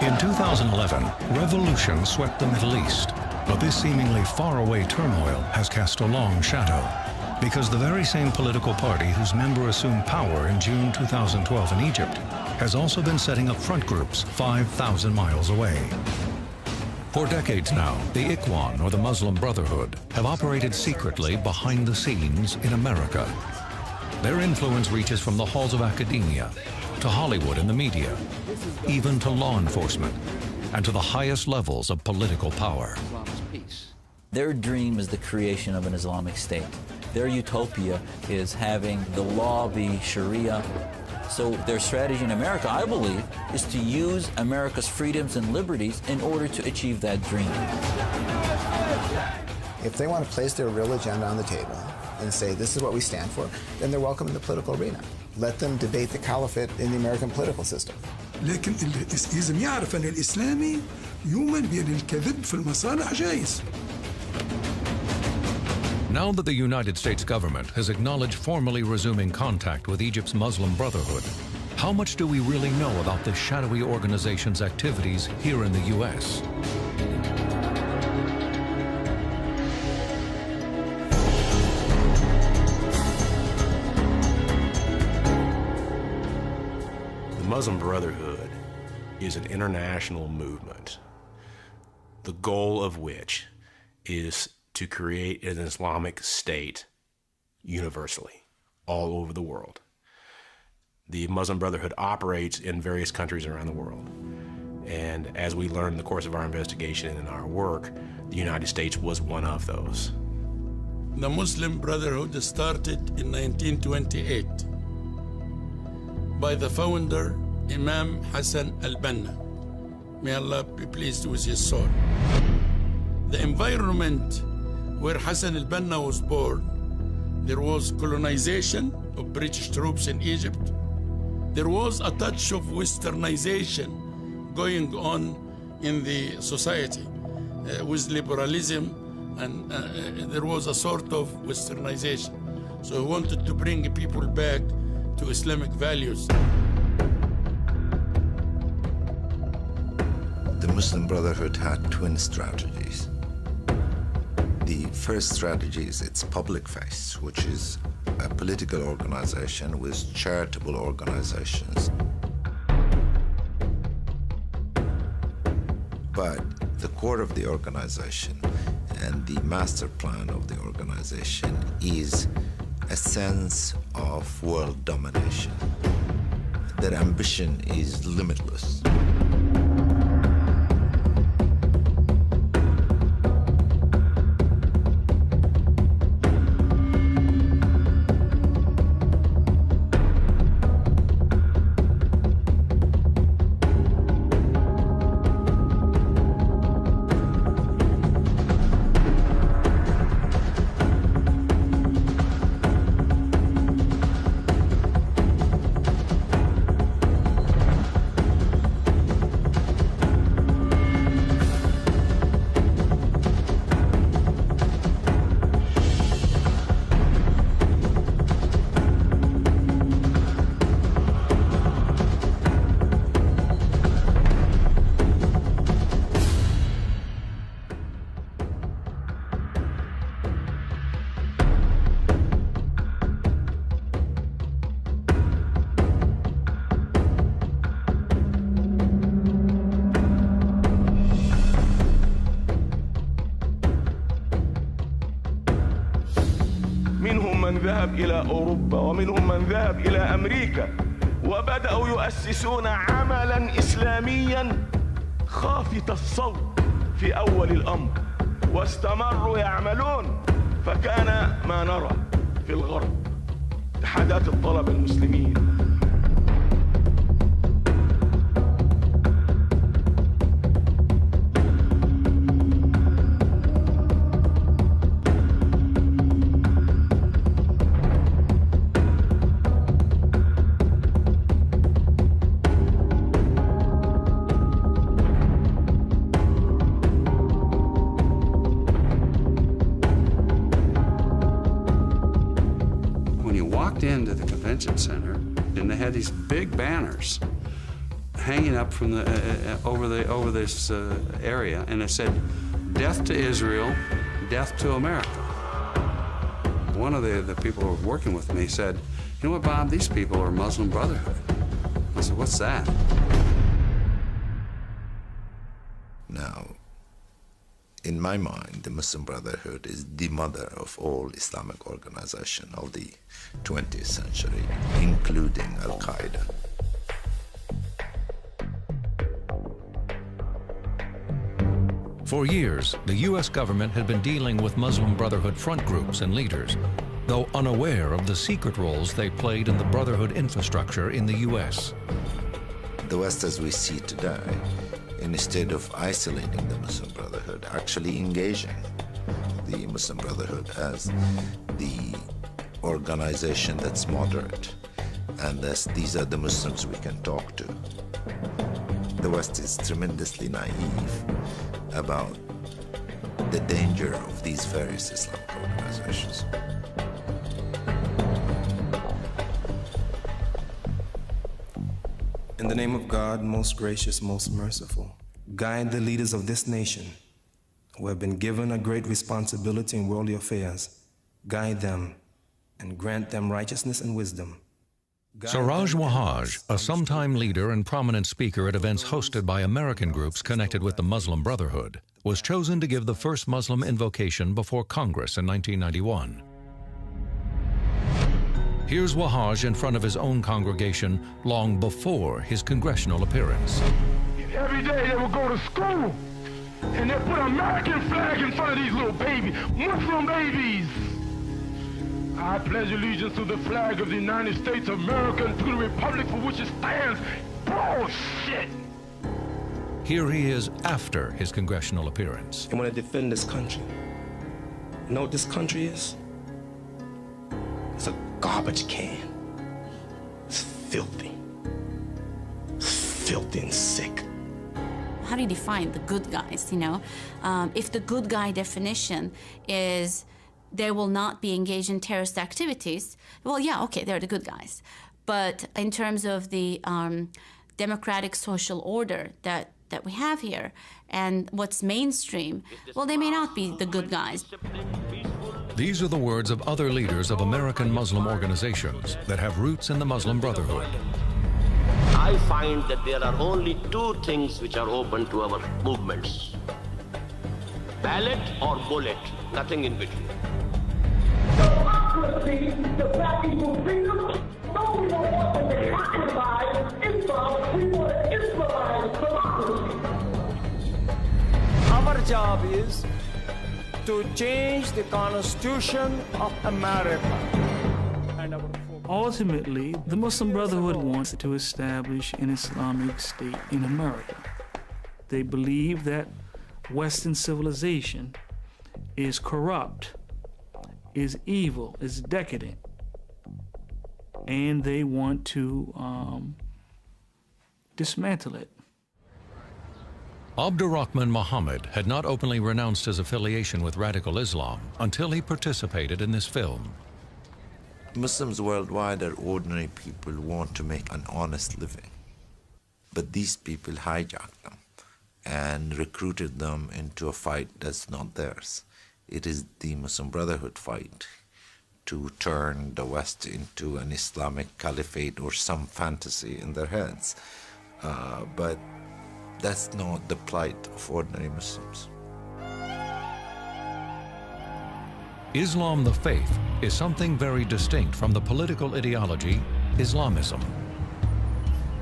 In 2011, revolution swept the Middle East, but this seemingly faraway turmoil has cast a long shadow, because the very same political party whose member assumed power in June 2012 in Egypt has also been setting up front groups 5,000 miles away. For decades now, the Ikhwan, or the Muslim Brotherhood, have operated secretly behind the scenes in America. Their influence reaches from the halls of academia, to Hollywood and the media, even to law enforcement, and to the highest levels of political power. Their dream is the creation of an Islamic state. Their utopia is having the law be Sharia. So their strategy in America, I believe, is to use America's freedoms and liberties in order to achieve that dream. If they want to place their real agenda on the table and say, this is what we stand for, then they're welcome in the political arena. Let them debate the caliphate in the American political system. لكن لازم يعرف أن الإسلامي يؤمن بأن الكذب في المصالح جائز. Now that the United States government has acknowledged formally resuming contact with Egypt's Muslim Brotherhood, how much do we really know about this shadowy organization's activities here in the U.S.? The Muslim Brotherhood is an international movement, the goal of which is to create an Islamic state universally, all over the world. The Muslim Brotherhood operates in various countries around the world. And as we learned in the course of our investigation and our work, the United States was one of those. The Muslim Brotherhood started in 1928 by the founder, Imam Hassan al-Banna. May Allah be pleased with his soul. The environment where Hassan al-Banna was born, there was colonization of British troops in Egypt. There was a touch of westernization going on in the society with liberalism, and there was a sort of westernization. So he wanted to bring people back to Islamic values. The Muslim Brotherhood had twin strategies. The first strategy is its public face, which is a political organization with charitable organizations. But the core of the organization and the master plan of the organization is a sense of world domination. Their ambition is limitless. ذهب إلى أوروبا ومنهم من ذهب إلى أمريكا وبدأوا يؤسسون عملا إسلاميا خافت الصوت في أول الأمر واستمروا يعملون فكان ما نرى في الغرب اتحادات الطلبة المسلمين. Into the convention center, and they had these big banners hanging up from the over this area, and it said, "Death to Israel, death to America." One of the people who were working with me said, "You know what, Bob? These people are Muslim Brotherhood." I said, "What's that?" Now, in my mind, the Muslim Brotherhood is the mother of all Islamic organization of the 20th century, including Al-Qaeda. For years, the U.S. government had been dealing with Muslim Brotherhood front groups and leaders, though unaware of the secret roles they played in the Brotherhood infrastructure in the U.S. The West as we see today, instead of isolating the Muslim Brotherhood, actually engaging the Muslim Brotherhood as the organization that's moderate, and these are the Muslims we can talk to. The West is tremendously naive about the danger of these various Islamic organizations. In the name of God, most gracious, most merciful, guide the leaders of this nation who have been given a great responsibility in worldly affairs. Guide them and grant them righteousness and wisdom. Siraj Wahhaj, a sometime leader and prominent speaker at events hosted by American groups connected with the Muslim Brotherhood, was chosen to give the first Muslim invocation before Congress in 1991. Here's Wahhaj in front of his own congregation long before his congressional appearance. Every day they would go to school and they put an American flag in front of these little babies, Muslim babies. I pledge allegiance to the flag of the United States of America and to the republic for which it stands. Bullshit! Here he is after his congressional appearance. I want to defend this country. You know what this country is? It's a garbage can. It's filthy. It's filthy and sick. How do you define the good guys, you know? If the good guy definition is they will not be engaged in terrorist activities, well, yeah, okay, they're the good guys. But in terms of the democratic social order that we have here and what's mainstream, well, they may not be the good guys. These are the words of other leaders of American Muslim organizations that have roots in the Muslim Brotherhood. I find that there are only two things which are open to our movements: ballot or bullet, nothing in between. Democracy, the black people freedom. No, we don't want to democratize Islam. We want to Islamize democracy. Our job is to change the Constitution of America. Ultimately, the Muslim Brotherhood wants to establish an Islamic state in America. They believe that Western civilization is corrupt, is evil, is decadent, and they want to dismantle it. Abdurrahman Muhammad had not openly renounced his affiliation with radical Islam until he participated in this film. Muslims worldwide are ordinary people who want to make an honest living. But these people hijacked them and recruited them into a fight that's not theirs. It is the Muslim Brotherhood fight to turn the West into an Islamic caliphate or some fantasy in their heads. But that's not the plight of ordinary Muslims. Islam, the faith, is something very distinct from the political ideology Islamism.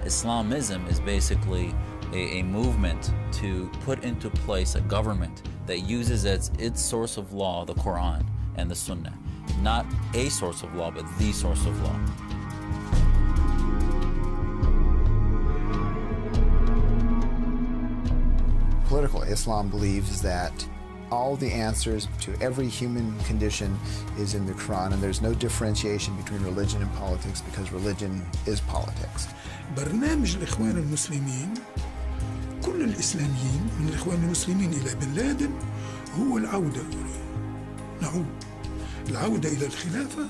Islamism is basically a movement to put into place a government that uses as its source of law the Quran and the Sunnah. Not a source of law, but the source of law. Political Islam believes that all the answers to every human condition is in the Quran, and there's no differentiation between religion and politics because religion is politics. برنامج الإخوان المسلمين كل الإسلاميين من الإخوان المسلمين إلى بن لادن هو العودة. العودة إلى الخلافة،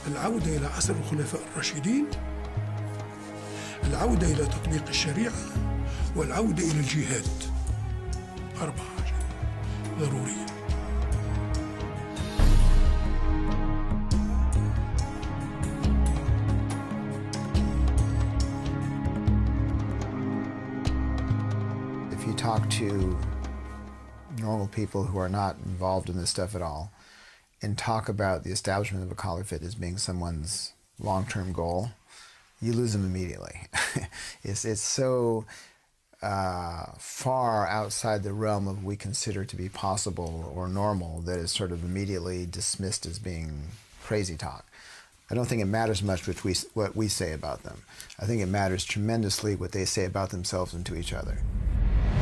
العودة إلى عصر الخلفاء الراشدين، العودة إلى تطبيق الشريعة والعودة إلى الجهاد. 4 ضرورية. If you talk to normal people who are not involved in this stuff at all and talk about the establishment of a caliphate as being someone's long-term goal, you lose them immediately. It's so far outside the realm of what we consider to be possible or normal that is sort of immediately dismissed as being crazy talk. I don't think it matters much what we say about them. I think it matters tremendously what they say about themselves and to each other.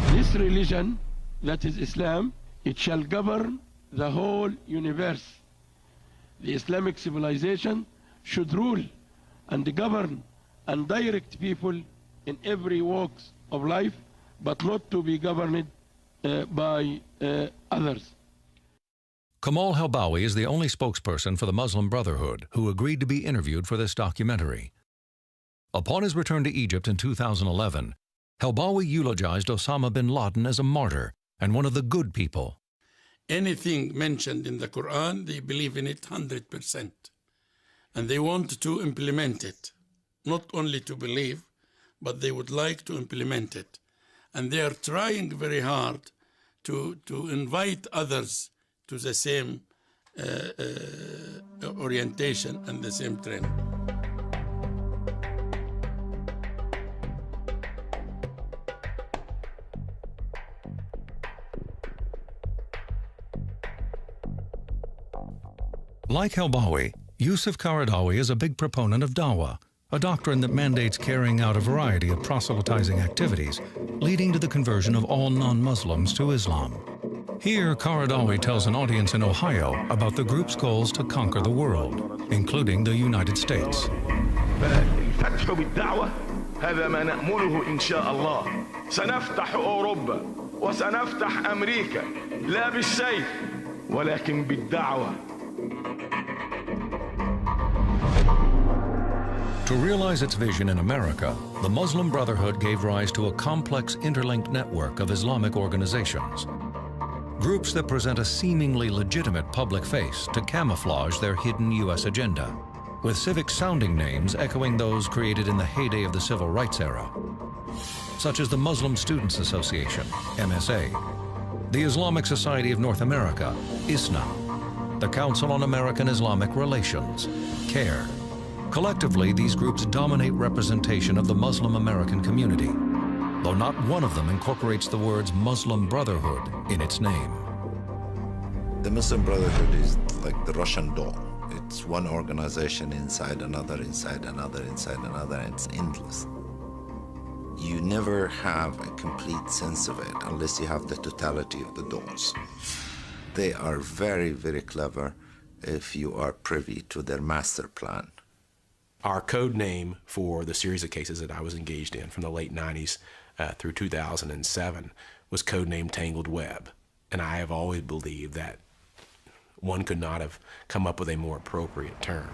This religion, that is Islam, it shall govern the whole universe. The Islamic civilization should rule and govern and direct people in every walks of life, but not to be governed by others. Kamal Helbawi is the only spokesperson for the Muslim Brotherhood who agreed to be interviewed for this documentary. Upon his return to Egypt in 2011, Helbawi eulogized Osama bin Laden as a martyr and one of the good people. Anything mentioned in the Quran, they believe in it 100%. And they want to implement it. Not only to believe, but they would like to implement it. And they are trying very hard to invite others to the same orientation and the same trend. Like Helbawi, Yusuf Qaradawi is a big proponent of dawah, a doctrine that mandates carrying out a variety of proselytizing activities, leading to the conversion of all non-Muslims to Islam. Here, Qaradawi tells an audience in Ohio about the group's goals to conquer the world, including the United States. فالفتح بالدعوة هذا ما نأمله إن شاء الله. سنفتح أوروبا وسنفتح أمريكا لا بالسيف ولكن بالدعوة. To realize its vision in America, the Muslim Brotherhood gave rise to a complex interlinked network of Islamic organizations. Groups that present a seemingly legitimate public face to camouflage their hidden U.S. agenda, with civic-sounding names echoing those created in the heyday of the Civil Rights era, such as the Muslim Students Association, MSA, the Islamic Society of North America, ISNA, the Council on American Islamic Relations, CARE. Collectively, these groups dominate representation of the Muslim American community, though not one of them incorporates the words Muslim Brotherhood in its name. The Muslim Brotherhood is like the Russian doll. It's one organization inside another, inside another, inside another, and it's endless. You never have a complete sense of it unless you have the totality of the dolls. They are very, very clever if you are privy to their master plan. Our code name for the series of cases that I was engaged in from the late 90s through 2007 was codenamed Tangled Web. And I have always believed that one could not have come up with a more appropriate term,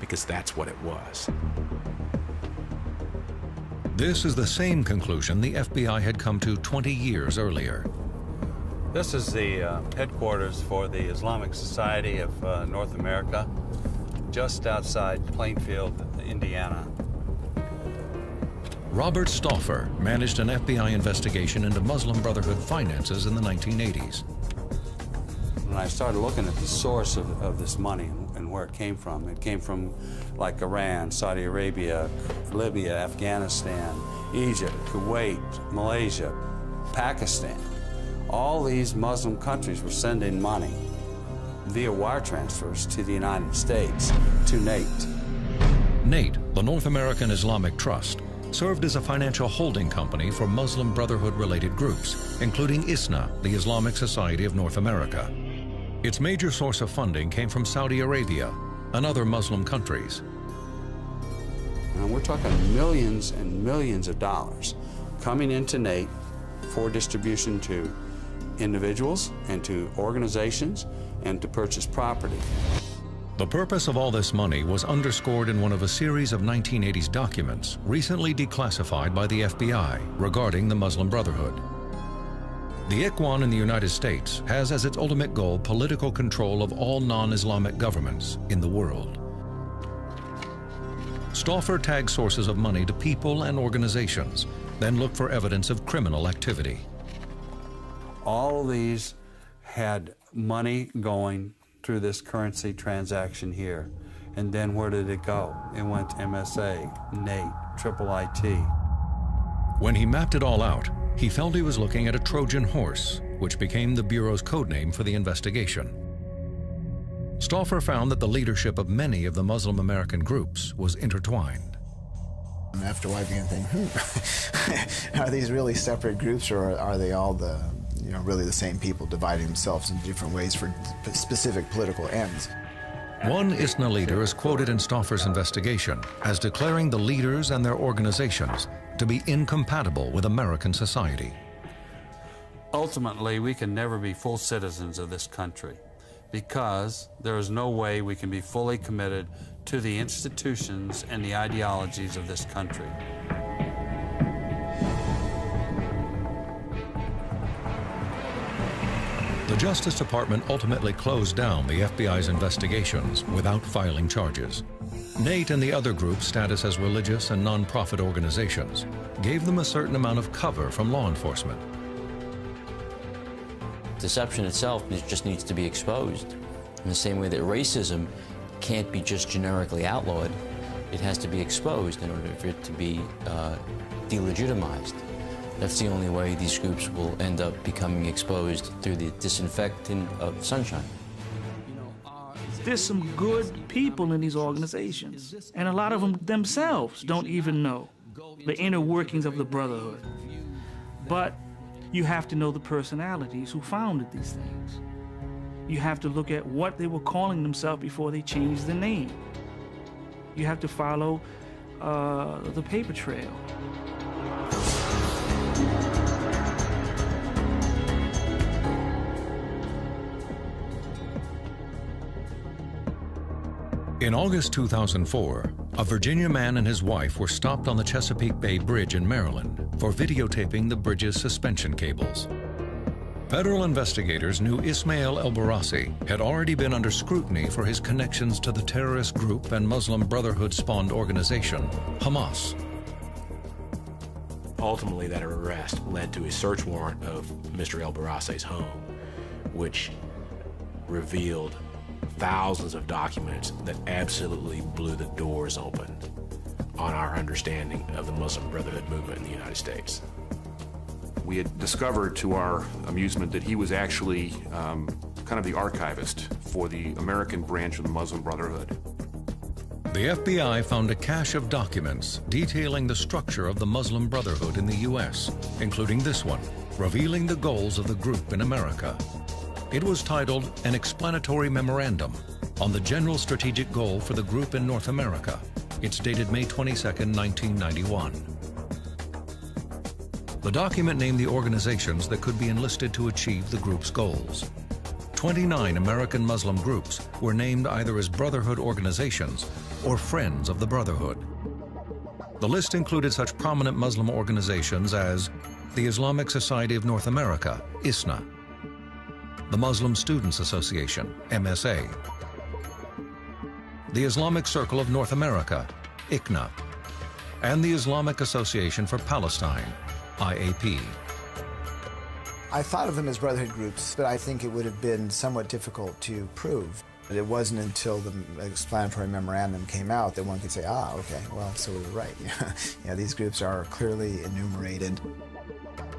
because that's what it was. This is the same conclusion the FBI had come to 20 years earlier. This is the headquarters for the Islamic Society of North America, just outside Plainfield, Indiana. Robert Stauffer managed an FBI investigation into Muslim Brotherhood finances in the 1980s. When I started looking at the source of this money and where it came from like Iran, Saudi Arabia, Libya, Afghanistan, Egypt, Kuwait, Malaysia, Pakistan. All these Muslim countries were sending money via wire transfers to the United States, to NATE. NATE, the North American Islamic Trust, served as a financial holding company for Muslim Brotherhood-related groups, including ISNA, the Islamic Society of North America. Its major source of funding came from Saudi Arabia and other Muslim countries. And we're talking millions and millions of dollars coming into NATE for distribution to individuals and to organizations and to purchase property. The purpose of all this money was underscored in one of a series of 1980s documents recently declassified by the FBI regarding the Muslim Brotherhood. The Ikhwan in the United States has as its ultimate goal political control of all non-Islamic governments in the world. Stauffer tagged sources of money to people and organizations, then looked for evidence of criminal activity. All of these had money going through this currency transaction here. And then where did it go? It went to MSA, NATE, IIIT. When he mapped it all out, he felt he was looking at a Trojan horse, which became the Bureau's codename for the investigation. Stauffer found that the leadership of many of the Muslim American groups was intertwined. After a while, I began to think, are these really separate groups, or are they all really the same people dividing themselves in different ways for specific political ends? One ISNA leader is quoted in Stauffer's investigation as declaring the leaders and their organizations to be incompatible with American society. Ultimately, we can never be full citizens of this country because there is no way we can be fully committed to the institutions and the ideologies of this country. The Justice Department ultimately closed down the FBI's investigations without filing charges. NATE and the other groups' status as religious and non-profit organizations gave them a certain amount of cover from law enforcement. Deception itself just needs to be exposed. In the same way that racism can't be just generically outlawed, it has to be exposed in order for it to be delegitimized. That's the only way these groups will end up becoming exposed through the disinfecting of sunshine. There's some good people in these organizations, and a lot of them themselves don't even know the inner workings of the Brotherhood. But you have to know the personalities who founded these things. You have to look at what they were calling themselves before they changed the name. You have to follow the paper trail. In August 2004, a Virginia man and his wife were stopped on the Chesapeake Bay Bridge in Maryland for videotaping the bridge's suspension cables. Federal investigators knew Ismail el-Barassi had already been under scrutiny for his connections to the terrorist group and Muslim Brotherhood-spawned organization, Hamas. Ultimately, that arrest led to a search warrant of Mr. el-Barassi's home, which revealed thousands of documents that absolutely blew the doors open on our understanding of the Muslim Brotherhood movement in the United States. We had discovered to our amusement that he was actually kind of the archivist for the American branch of the Muslim Brotherhood. The FBI found a cache of documents detailing the structure of the Muslim Brotherhood in the U.S., including this one, revealing the goals of the group in America. It was titled An Explanatory Memorandum on the General Strategic Goal for the Group in North America. It's dated May 22, 1991. The document named the organizations that could be enlisted to achieve the group's goals. 29 American Muslim groups were named either as Brotherhood organizations or Friends of the Brotherhood. The list included such prominent Muslim organizations as the Islamic Society of North America, ISNA, the Muslim Students Association, MSA, the Islamic Circle of North America, ICNA, and the Islamic Association for Palestine, IAP. I thought of them as Brotherhood groups, but I think it would have been somewhat difficult to prove. It wasn't until the explanatory memorandum came out that one could say, okay, well, so we were right. Yeah, these groups are clearly enumerated.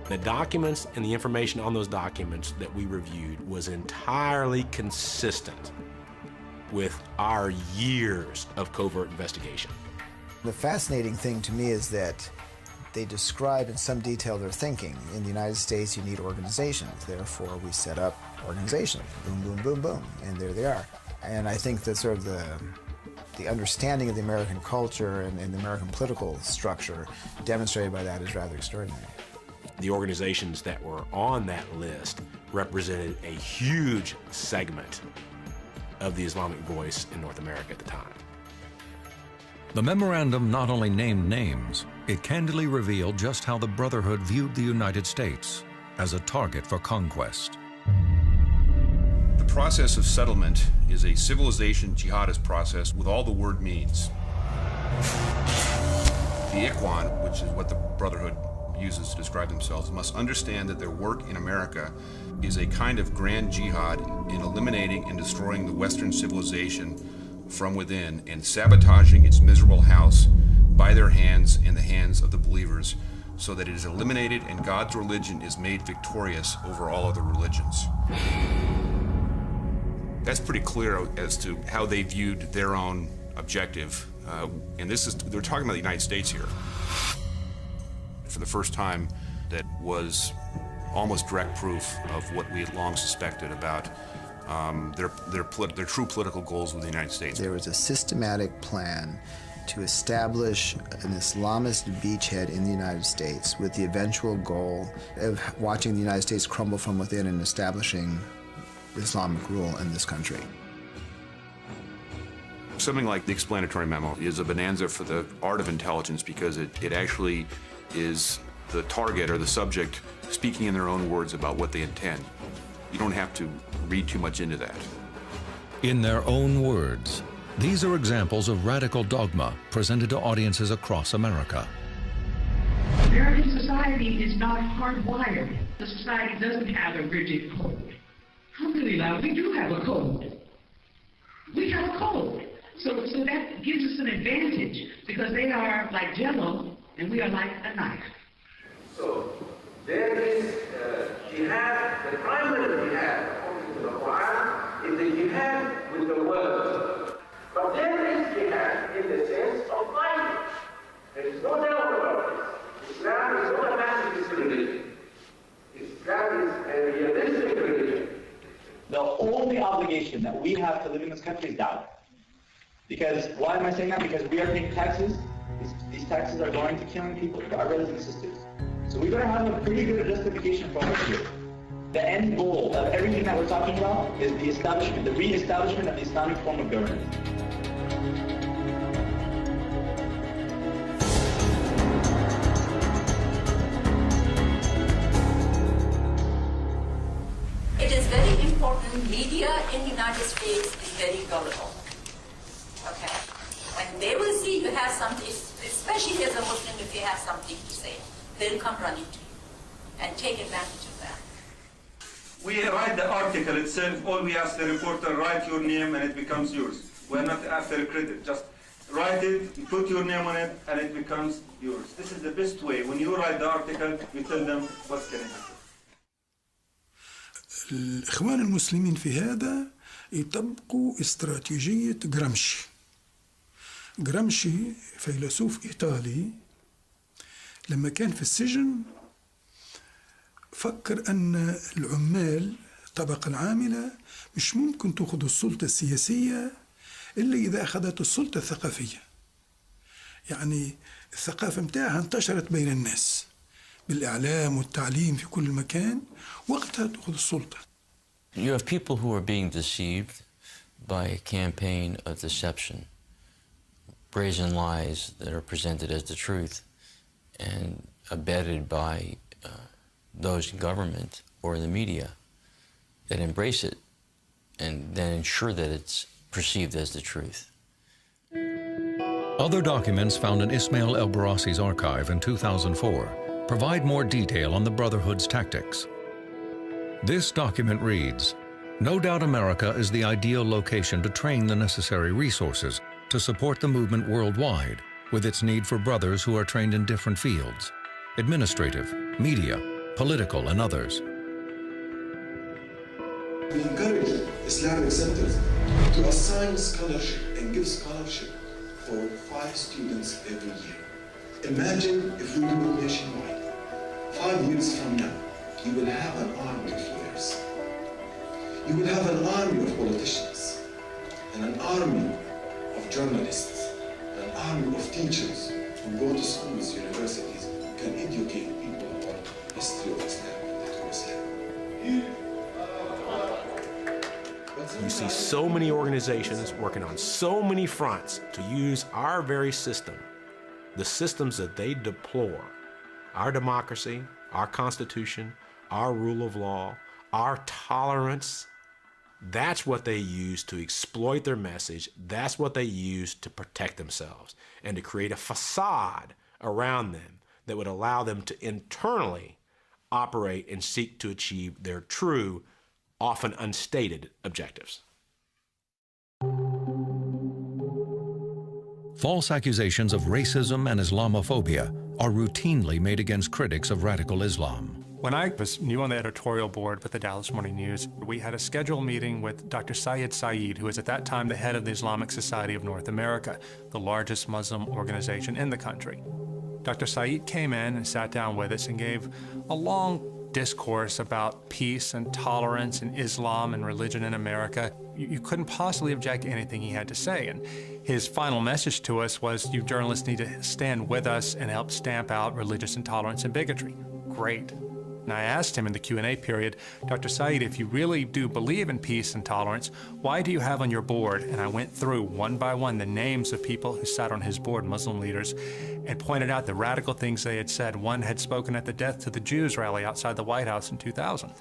The documents and the information on those documents that we reviewed was entirely consistent with our years of covert investigation. The fascinating thing to me is that they describe in some detail their thinking. In the United States, you need organizations. Therefore, we set up organizations. Boom, boom, boom, boom. And there they are. And I think that sort of the understanding of the American culture and the American political structure demonstrated by that is rather extraordinary. The organizations that were on that list represented a huge segment of the Islamic voice in North America at the time. The memorandum not only named names, it candidly revealed just how the Brotherhood viewed the United States as a target for conquest. The process of settlement is a civilization jihadist process with all the word means. The Ikhwan, which is what the Brotherhood uses to describe themselves, must understand that their work in America is a kind of grand jihad in eliminating and destroying the Western civilization from within and sabotaging its miserable house by their hands and the hands of the believers, so that it is eliminated and God's religion is made victorious over all other religions. That's pretty clear as to how they viewed their own objective. And they're talking about the United States here. For the first time, that was almost direct proof of what we had long suspected about their true political goals with the United States. There was a systematic plan to establish an Islamist beachhead in the United States with the eventual goal of watching the United States crumble from within and establishing Islamic rule in this country. Something like the explanatory memo is a bonanza for the art of intelligence, because it actually is the target or the subject speaking in their own words about what they intend. You don't have to read too much into that. In their own words, these are examples of radical dogma presented to audiences across America. American society is not hardwired. The society doesn't have a rigid code. Alhamdulillah, we do have a code. We have a code. So that gives us an advantage, because they are like jello and we are like a knife. So there is jihad, the primary jihad, according to the Quran, is the jihad with the word. But there is jihad in the sense of fighting. There is no doubt about this. Islam is not a pacifist religion. Islam is a realistic religion. The only obligation that we have to live in this country is dawah. Because, why am I saying that? Because we are paying taxes. These taxes are going to killing people, our brothers and sisters. So we better have a pretty good justification for what's here. The end goal of everything that we're talking about is the establishment, the re-establishment of the Islamic form of government. It is very important. Media in the United States is very gullible. Okay? When they will see you have something, especially as a Muslim, if you have something to say, they'll come running to you and take advantage of that. We write the article itself. All we ask the reporter, write your name and it becomes yours. We're not after credit. Just write it, put your name on it, and it becomes yours. This is the best way. When you write the article, you tell them what's going to happen. الإخوان المسلمين في هذا يطبقوا استراتيجية جرامشي. جرامشي فيلسوف إيطالي لما كان في السجن فكر أن العمال الطبقة العاملة مش ممكن تأخذ السلطة السياسية إلا إذا أخذت السلطة الثقافية. يعني الثقافة متاعها انتشرت بين الناس بالإعلام والتعليم في كل مكان، وقتها تأخذ السلطة. You have people who are being deceived by a campaign of deception, brazen lies that are presented as the truth and abetted by those in government or in the media that embrace it and then ensure that it's perceived as the truth. Other documents found in Ismail el-Barassi's archive in 2004 provide more detail on the Brotherhood's tactics. This document reads, "No doubt America is the ideal location to train the necessary resources to support the movement worldwide, with its need for brothers who are trained in different fields, administrative, media, political, and others." We encourage Islamic centers to assign scholarship and give scholarship for 5 students every year. Imagine if we do it nationwide. 5 years from now, you will have an army of lawyers. You will have an army of politicians, and an army of journalists, an army of teachers who go to schools, universities, who can educate people about the history of Islam, the true Islam. What's you see so many organizations working on so many fronts to use our very system, the systems that they deplore, our democracy, our Constitution, our rule of law, our tolerance. That's what they use to exploit their message. That's what they use to protect themselves and to create a facade around them that would allow them to internally operate and seek to achieve their true, often unstated objectives. False accusations of racism and Islamophobia are routinely made against critics of radical Islam. When I was new on the editorial board with the Dallas Morning News, we had a scheduled meeting with Dr. Syed Saeed, who was at that time the head of the Islamic Society of North America, the largest Muslim organization in the country. Dr. Saeed came in and sat down with us and gave a long discourse about peace and tolerance and Islam and religion in America. You couldn't possibly object to anything he had to say. And his final message to us was, you journalists need to stand with us and help stamp out religious intolerance and bigotry. Great. And I asked him in the Q&A period, Dr. Saeed, if you really do believe in peace and tolerance, why do you have on your board, and I went through one by one the names of people who sat on his board, Muslim leaders, and pointed out the radical things they had said. One had spoken at the Death to the Jews rally outside the White House in 2000.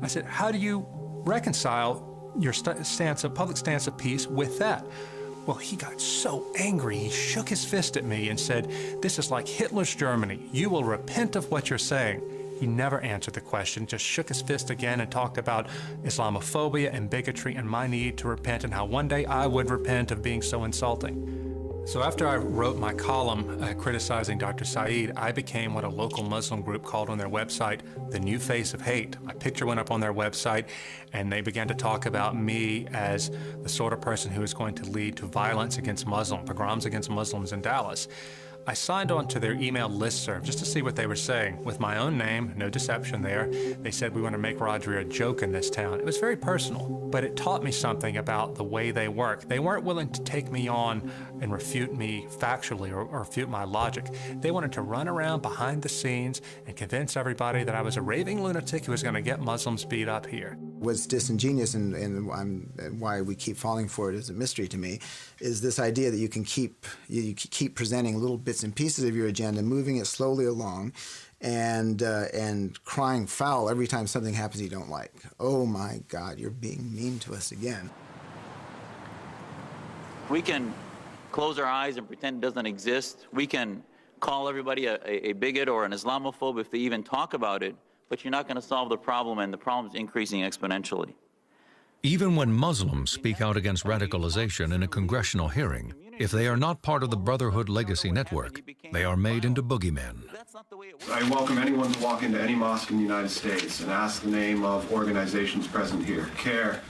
I said, how do you reconcile your public stance of peace with that? Well, he got so angry, he shook his fist at me and said, this is like Hitler's Germany. You will repent of what you're saying. He never answered the question, just shook his fist again and talked about Islamophobia and bigotry and my need to repent and how one day I would repent of being so insulting. So after I wrote my column criticizing Dr. Saeed, I became what a local Muslim group called on their website the new face of hate. My picture went up on their website and they began to talk about me as the sort of person who is going to lead to violence against Muslims, pogroms against Muslims in Dallas. I signed on to their email listserv just to see what they were saying. With my own name, no deception there, they said we want to make Roger a joke in this town. It was very personal, but it taught me something about the way they work. They weren't willing to take me on and refute me factually or refute my logic. They wanted to run around behind the scenes and convince everybody that I was a raving lunatic who was going to get Muslims beat up here. What's disingenuous and why we keep falling for it is a mystery to me, is this idea that you can keep presenting little bits and pieces of your agenda, moving it slowly along, and crying foul every time something happens you don't like. Oh my God, you're being mean to us again. We can close our eyes and pretend it doesn't exist. We can call everybody a bigot or an Islamophobe if they even talk about it, but you're not going to solve the problem, and the problem's increasing exponentially. Even when Muslims speak out against radicalization in a congressional hearing, if they are not part of the Brotherhood legacy network, they are made into boogeymen. I welcome anyone to walk into any mosque in the United States and ask the name of organizations present here. CARE,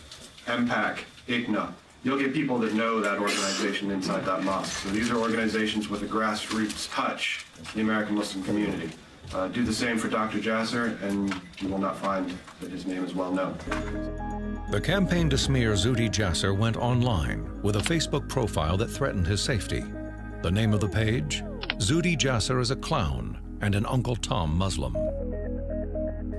MPAC, ICNA. You'll get people that know that organization inside that mosque. So these are organizations with a grassroots touch to the American Muslim community. Do the same for Dr. Jasser, and you will not find that his name is well known. The campaign to smear Zuhdi Jasser went online with a Facebook profile that threatened his safety. The name of the page? Zuhdi Jasser is a clown and an Uncle Tom Muslim.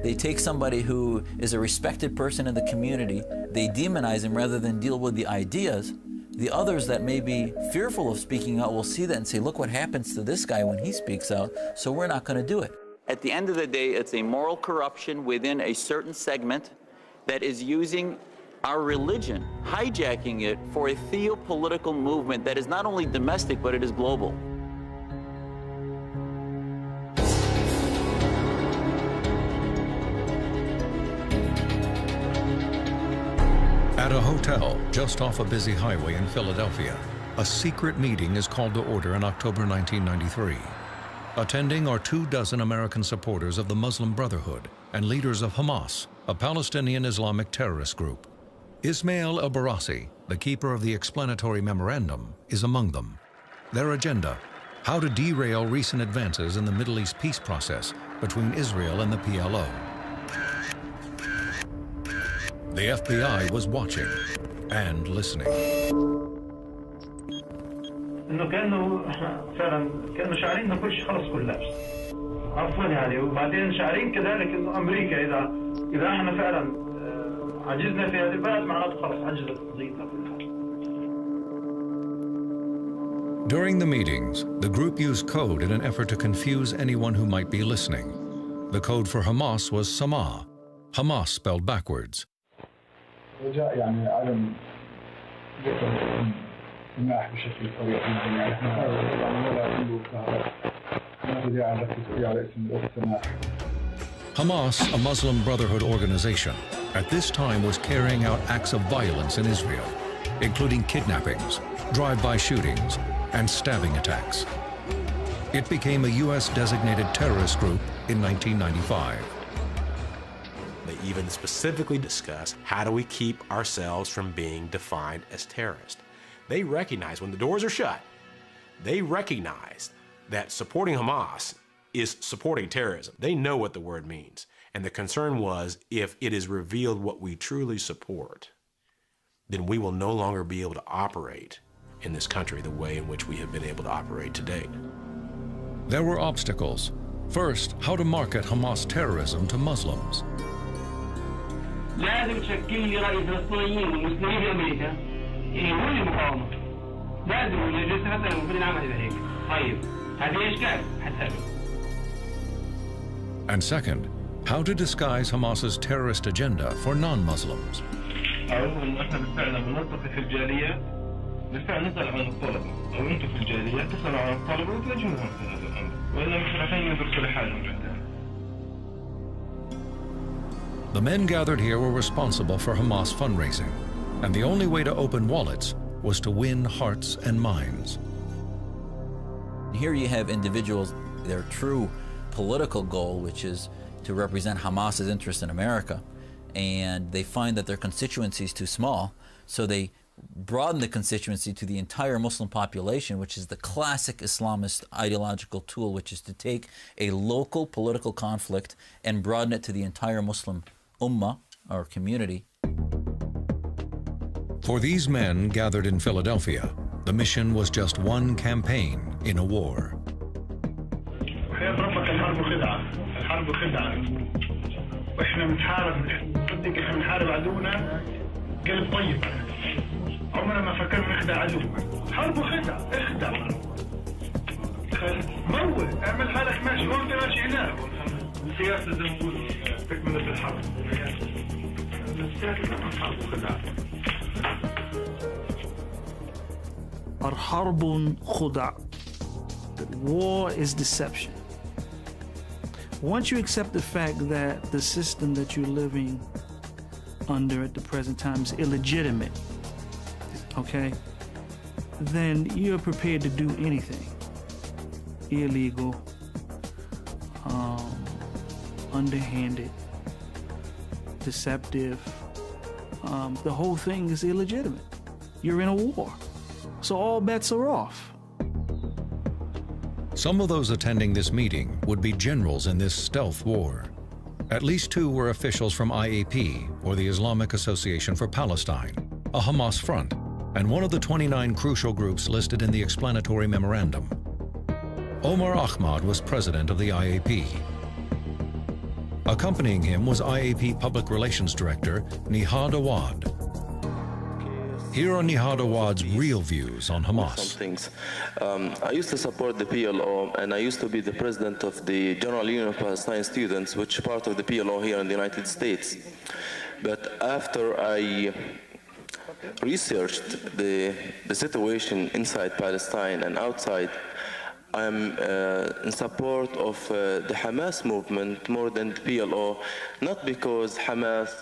They take somebody who is a respected person in the community, they demonize him rather than deal with the ideas. The others that may be fearful of speaking out will see that and say, look what happens to this guy when he speaks out, so we're not going to do it. At the end of the day, it's a moral corruption within a certain segment that is using our religion, hijacking it for a theopolitical movement that is not only domestic, but it is global. At a hotel just off a busy highway in Philadelphia, a secret meeting is called to order in October 1993. Attending are 24 American supporters of the Muslim Brotherhood and leaders of Hamas, a Palestinian Islamic terrorist group. Ismail el-Barassi, the keeper of the explanatory memorandum, is among them. Their agenda: how to derail recent advances in the Middle East peace process between Israel and the PLO. The FBI was watching and listening. انه كانه احنا فعلا كانه شاعرين انه كل شيء خلص كولابس. عفوا يعني، وبعدين شاعرين كذلك انه امريكا اذا احنا فعلا عجزنا في هذه البلد معناته خلاص عجزت قضيتها كلها. During the meetings, the group used code in an effort to confuse anyone who might be listening. The code for Hamas was Sama, Hamas spelled backwards. رجاء يعني عدم سماح بشكل صريح يعني احنا يعني ولا عنده ما في داعي نركز فيه على اسم السماح. Hamas, a Muslim Brotherhood organization, at this time was carrying out acts of violence in Israel, including kidnappings, drive-by shootings, and stabbing attacks. It became a U.S.-designated terrorist group in 1995. They even specifically discuss how do we keep ourselves from being defined as terrorists. They recognize when the doors are shut, they recognize that supporting Hamas is supporting terrorism. They know what the word means. And the concern was, if it is revealed what we truly support, then we will no longer be able to operate in this country the way in which we have been able to operate to date. There were obstacles. First, how to market Hamas terrorism to Muslims. لازم تشكل لي رئيس الفلسطينيين والمسلمين في امريكا هو المقاومه. لازم نجلس مثلا المفروض نعمل هيك. طيب هذه اشكال حسب. And second, how to disguise Hamas's terrorist agenda for non-Muslims. أو إن إحنا بالفعل بنلتقي في الجاليات بالفعل نسأل عن الطلبة أو أنتم في الجاليات تسألوا عن الطلبة وتواجهوهم في هذا الأمر وإلا مش رايحين يدرسوا لحالهم عندنا. The men gathered here were responsible for Hamas fundraising, and the only way to open wallets was to win hearts and minds. Here you have individuals, their true political goal, which is to represent Hamas's interest in America, and they find that their constituency is too small, so they broaden the constituency to the entire Muslim population, which is the classic Islamist ideological tool, which is to take a local political conflict and broaden it to the entire Muslim ummah or community. For these men gathered in Philadelphia, the mission was just one campaign in a war. وحياة ربك الحرب خدعة، الحرب خدعة، وإحنا بنحارب صدق إحنا بنحارب عدونا قلب طيب، عمرنا ما فكرنا نخدع عدونا، حرب خدعة، اخدع، موت، اعمل حالك ماشي، وأنت ماشي هناك، السياسة زي ما نقول تكملة الحرب، السياسة حرب خدعة. الحرب خدع. War is deception. Once you accept the fact that the system that you're living under at the present time is illegitimate, okay, then you're prepared to do anything. Illegal, underhanded, deceptive. The whole thing is illegitimate. You're in a war. So all bets are off. Some of those attending this meeting would be generals in this stealth war. At least 2 were officials from IAP, or the Islamic Association for Palestine, a Hamas front, and one of the 29 crucial groups listed in the explanatory memorandum. Omar Ahmad was president of the IAP. Accompanying him was IAP Public Relations Director Nihad Awad. Here are Nihad Awad's real views on Hamas. Some things. I used to support the PLO, and I used to be the president of the General Union of Palestinian Students, which is part of the PLO here in the United States. But after I researched the situation inside Palestine and outside, I'm in support of the Hamas movement more than the PLO, not because Hamas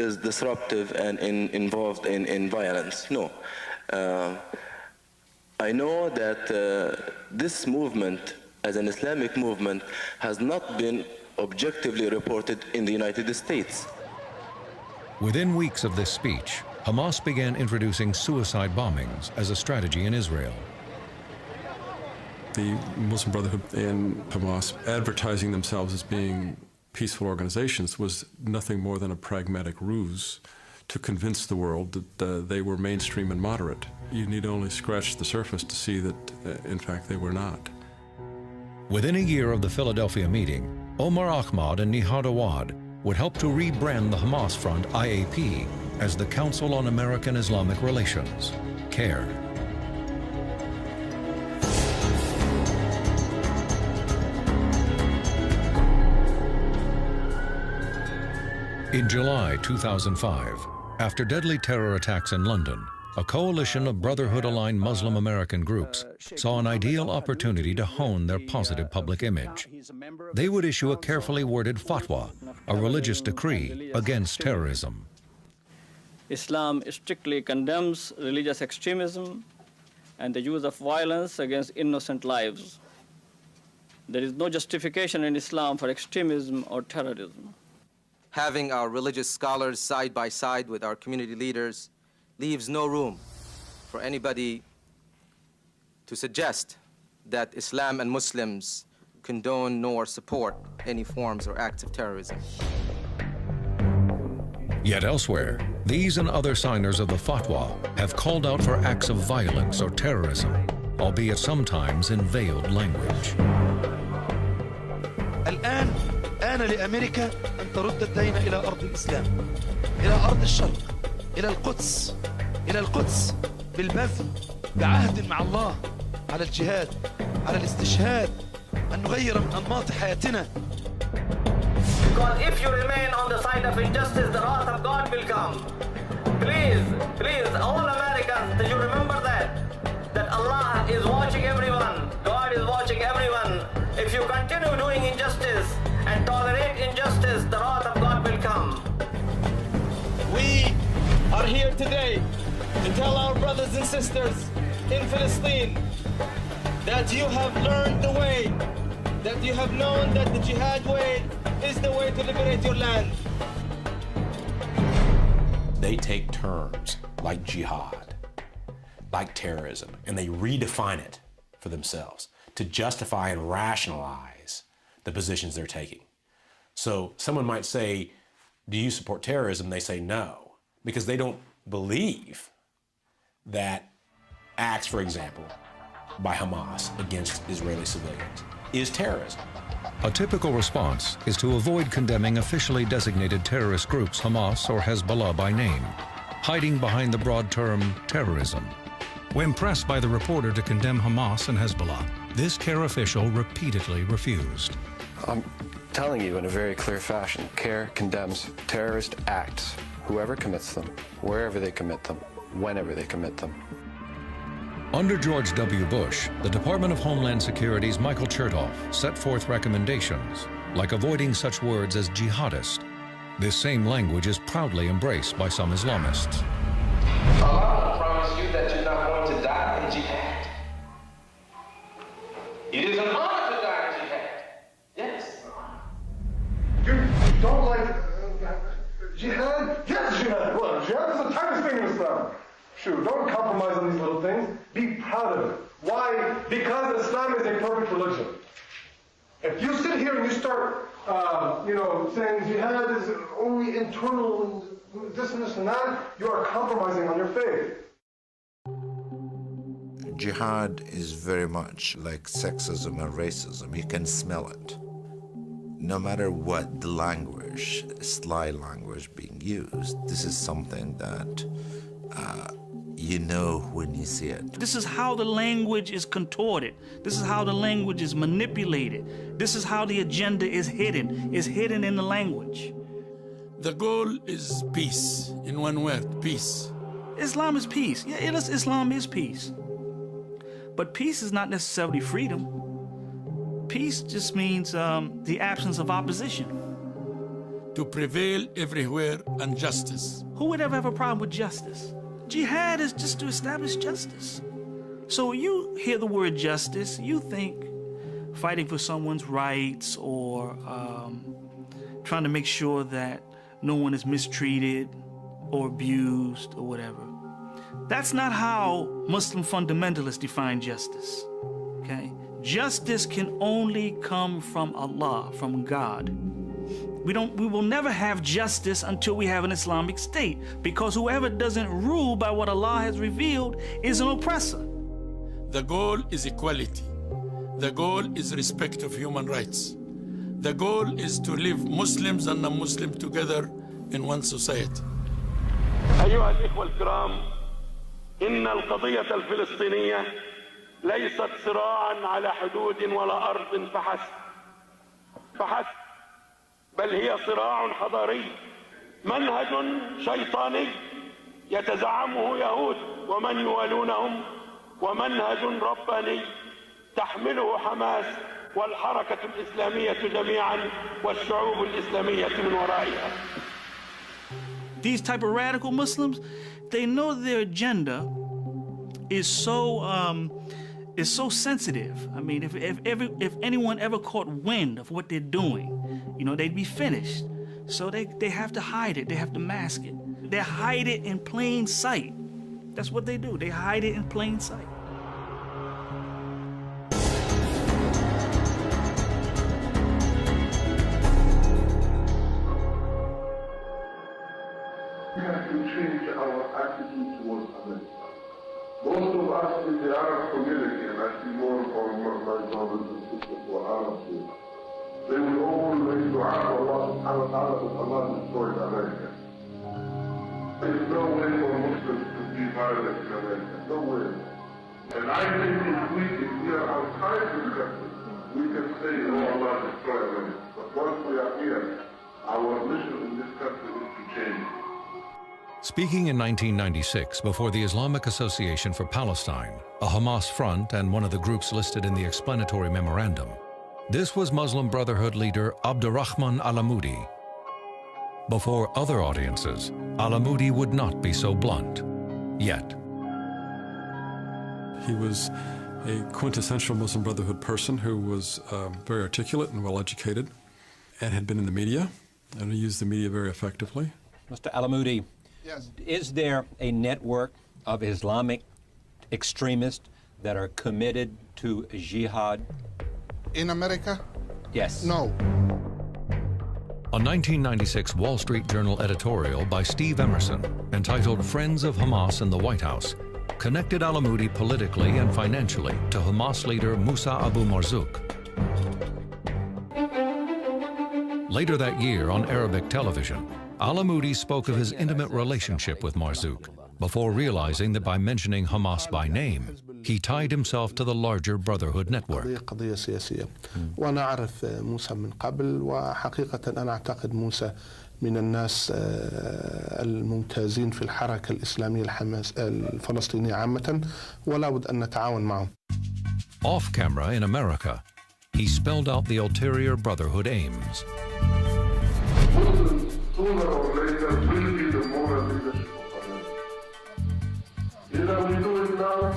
is disruptive and involved in violence. No. I know that this movement, as an Islamic movement, has not been objectively reported in the United States. Within weeks of this speech, Hamas began introducing suicide bombings as a strategy in Israel. The Muslim Brotherhood and Hamas advertising themselves as being peaceful organizations was nothing more than a pragmatic ruse to convince the world that they were mainstream and moderate. You need only scratch the surface to see that, in fact, they were not. Within a year of the Philadelphia meeting, Omar Ahmad and Nihad Awad would help to rebrand the Hamas front IAP as the Council on American Islamic Relations, CAIR. In July 2005, after deadly terror attacks in London, a coalition of Brotherhood-aligned Muslim American groups saw an ideal opportunity to hone their positive public image. They would issue a carefully worded fatwa, a religious decree against terrorism. Islam strictly condemns religious extremism and the use of violence against innocent lives. There is no justification in Islam for extremism or terrorism. Having our religious scholars side by side with our community leaders leaves no room for anybody to suggest that Islam and Muslims condone nor support any forms or acts of terrorism. Yet elsewhere, these and other signers of the fatwa have called out for acts of violence or terrorism, albeit sometimes in veiled language. الآن آن لأمريكا أن ترد الدين إلى أرض الإسلام، إلى أرض الشرق، إلى القدس، إلى القدس بالبذل بعهد مع الله على الجهاد، على الاستشهاد، أن نغير من أنماط حياتنا. Because if you remain on the side of injustice, the wrath of God will come. Please, please, all Americans, do you remember that Allah is watching everyone. God is watching everyone. If you continue doing injustice and tolerate injustice, the wrath of God will come. We are here today to tell our brothers and sisters in Palestine that you have learned the way, that you have known that the jihad way is the way to liberate your land. They take terms like jihad, like terrorism, and they redefine it for themselves to justify and rationalize the positions they're taking. So someone might say, do you support terrorism? They say no, because they don't believe that acts, for example, by Hamas against Israeli civilians is terrorism. A typical response is to avoid condemning officially designated terrorist groups, Hamas or Hezbollah by name, hiding behind the broad term terrorism. When pressed by the reporter to condemn Hamas and Hezbollah, this CAIR official repeatedly refused. I'm telling you in a very clear fashion, CAIR condemns terrorist acts, whoever commits them, wherever they commit them, whenever they commit them. Under George W. Bush, the Department of Homeland Security's Michael Chertoff set forth recommendations, like avoiding such words as jihadist. This same language is proudly embraced by some Islamists. Allah promised you that you're not going to die in jihad. It is an honor to die in jihad. Yes. You don't like jihad? Yes, jihad. Well, jihad is the tightest thing in Islam. Sure, don't compromise on these little things. Be proud of it. Why? Because Islam is a perfect religion. If you sit here and you start, saying jihad is only internal and this and that, you are compromising on your faith. Jihad is very much like sexism and racism. You can smell it. No matter what the language, sly language being used, this is something that you know when you see it. This is how the language is contorted. This is how the language is manipulated. This is how the agenda is hidden. It's hidden in the language. The goal is peace, in one word, peace. Islam is peace. Yeah, Islam is peace. But peace is not necessarily freedom. Peace just means the absence of opposition. To prevail everywhere and justice. Who would ever have a problem with justice? Jihad is just to establish justice. So you hear the word justice, you think fighting for someone's rights or trying to make sure that no one is mistreated or abused or whatever. That's not how Muslim fundamentalists define justice, okay? Justice can only come from Allah, from God. We will never have justice until we have an Islamic state, because whoever doesn't rule by what Allah has revealed is an oppressor. The goal is equality. The goal is respect of human rights. The goal is to live Muslims and non-Muslims together in one society. أيها الإخوة الكرام، إن القضية الفلسطينية ليست صراعا على حدود ولا أرض فحسب، بل هي صراع حضاري، منهج شيطاني يتزعمه يهود ومن يوالونهم، ومنهج رباني تحمله حماس والحركة الإسلامية جميعا والشعوب الإسلامية من ورائها. These type of radical Muslims, they know their agenda is so sensitive. I mean, if anyone ever caught wind of what they're doing, you know, they'd be finished. So they have to hide it. They have to mask it. They hide it in plain sight. That's what they do. They hide it in plain sight. We have to change our attitude towards America. Most of us in the Arab community, and I see more of my brothers and sisters who are Arabs here, they will all make dua to Allah subhanahu wa ta'ala that Allah destroyed America. There is no way for Muslims to be violent in America. No way. And I think if we are outside this country, we can say, oh, Allah destroy America. But once we are here, our mission in this country is to change. Speaking in 1996 before the Islamic Association for Palestine, a Hamas front and one of the groups listed in the explanatory memorandum, this was Muslim Brotherhood leader Abdurrahman Alamoudi. Before other audiences, Alamoudi would not be so blunt, yet. He was a quintessential Muslim Brotherhood person who was very articulate and well-educated and had been in the media, and he used the media very effectively. Mr. Alamoudi, yes. Is there a network of Islamic extremists that are committed to jihad? In America? Yes. No. A 1996 Wall Street Journal editorial by Steve Emerson, entitled Friends of Hamas in the White House, connected Alamoudi politically and financially to Hamas leader Musa Abu Marzouk. Later that year on Arabic television, Alamoudi spoke of his intimate relationship with Marzouk, before realizing that by mentioning Hamas by name, he tied himself to the larger Brotherhood network. قضية سياسية. وأنا أعرف موسى من قبل، وحقيقة أنا أعتقد موسى من الناس الممتازين في الحركة الإسلامية الفلسطينية عامة، ولا بد أن نتعاون معهم. Off camera in America, he spelled out the ulterior Brotherhood aims. Muslims, sooner or later, will be the moral leadership of America. Either we do it now,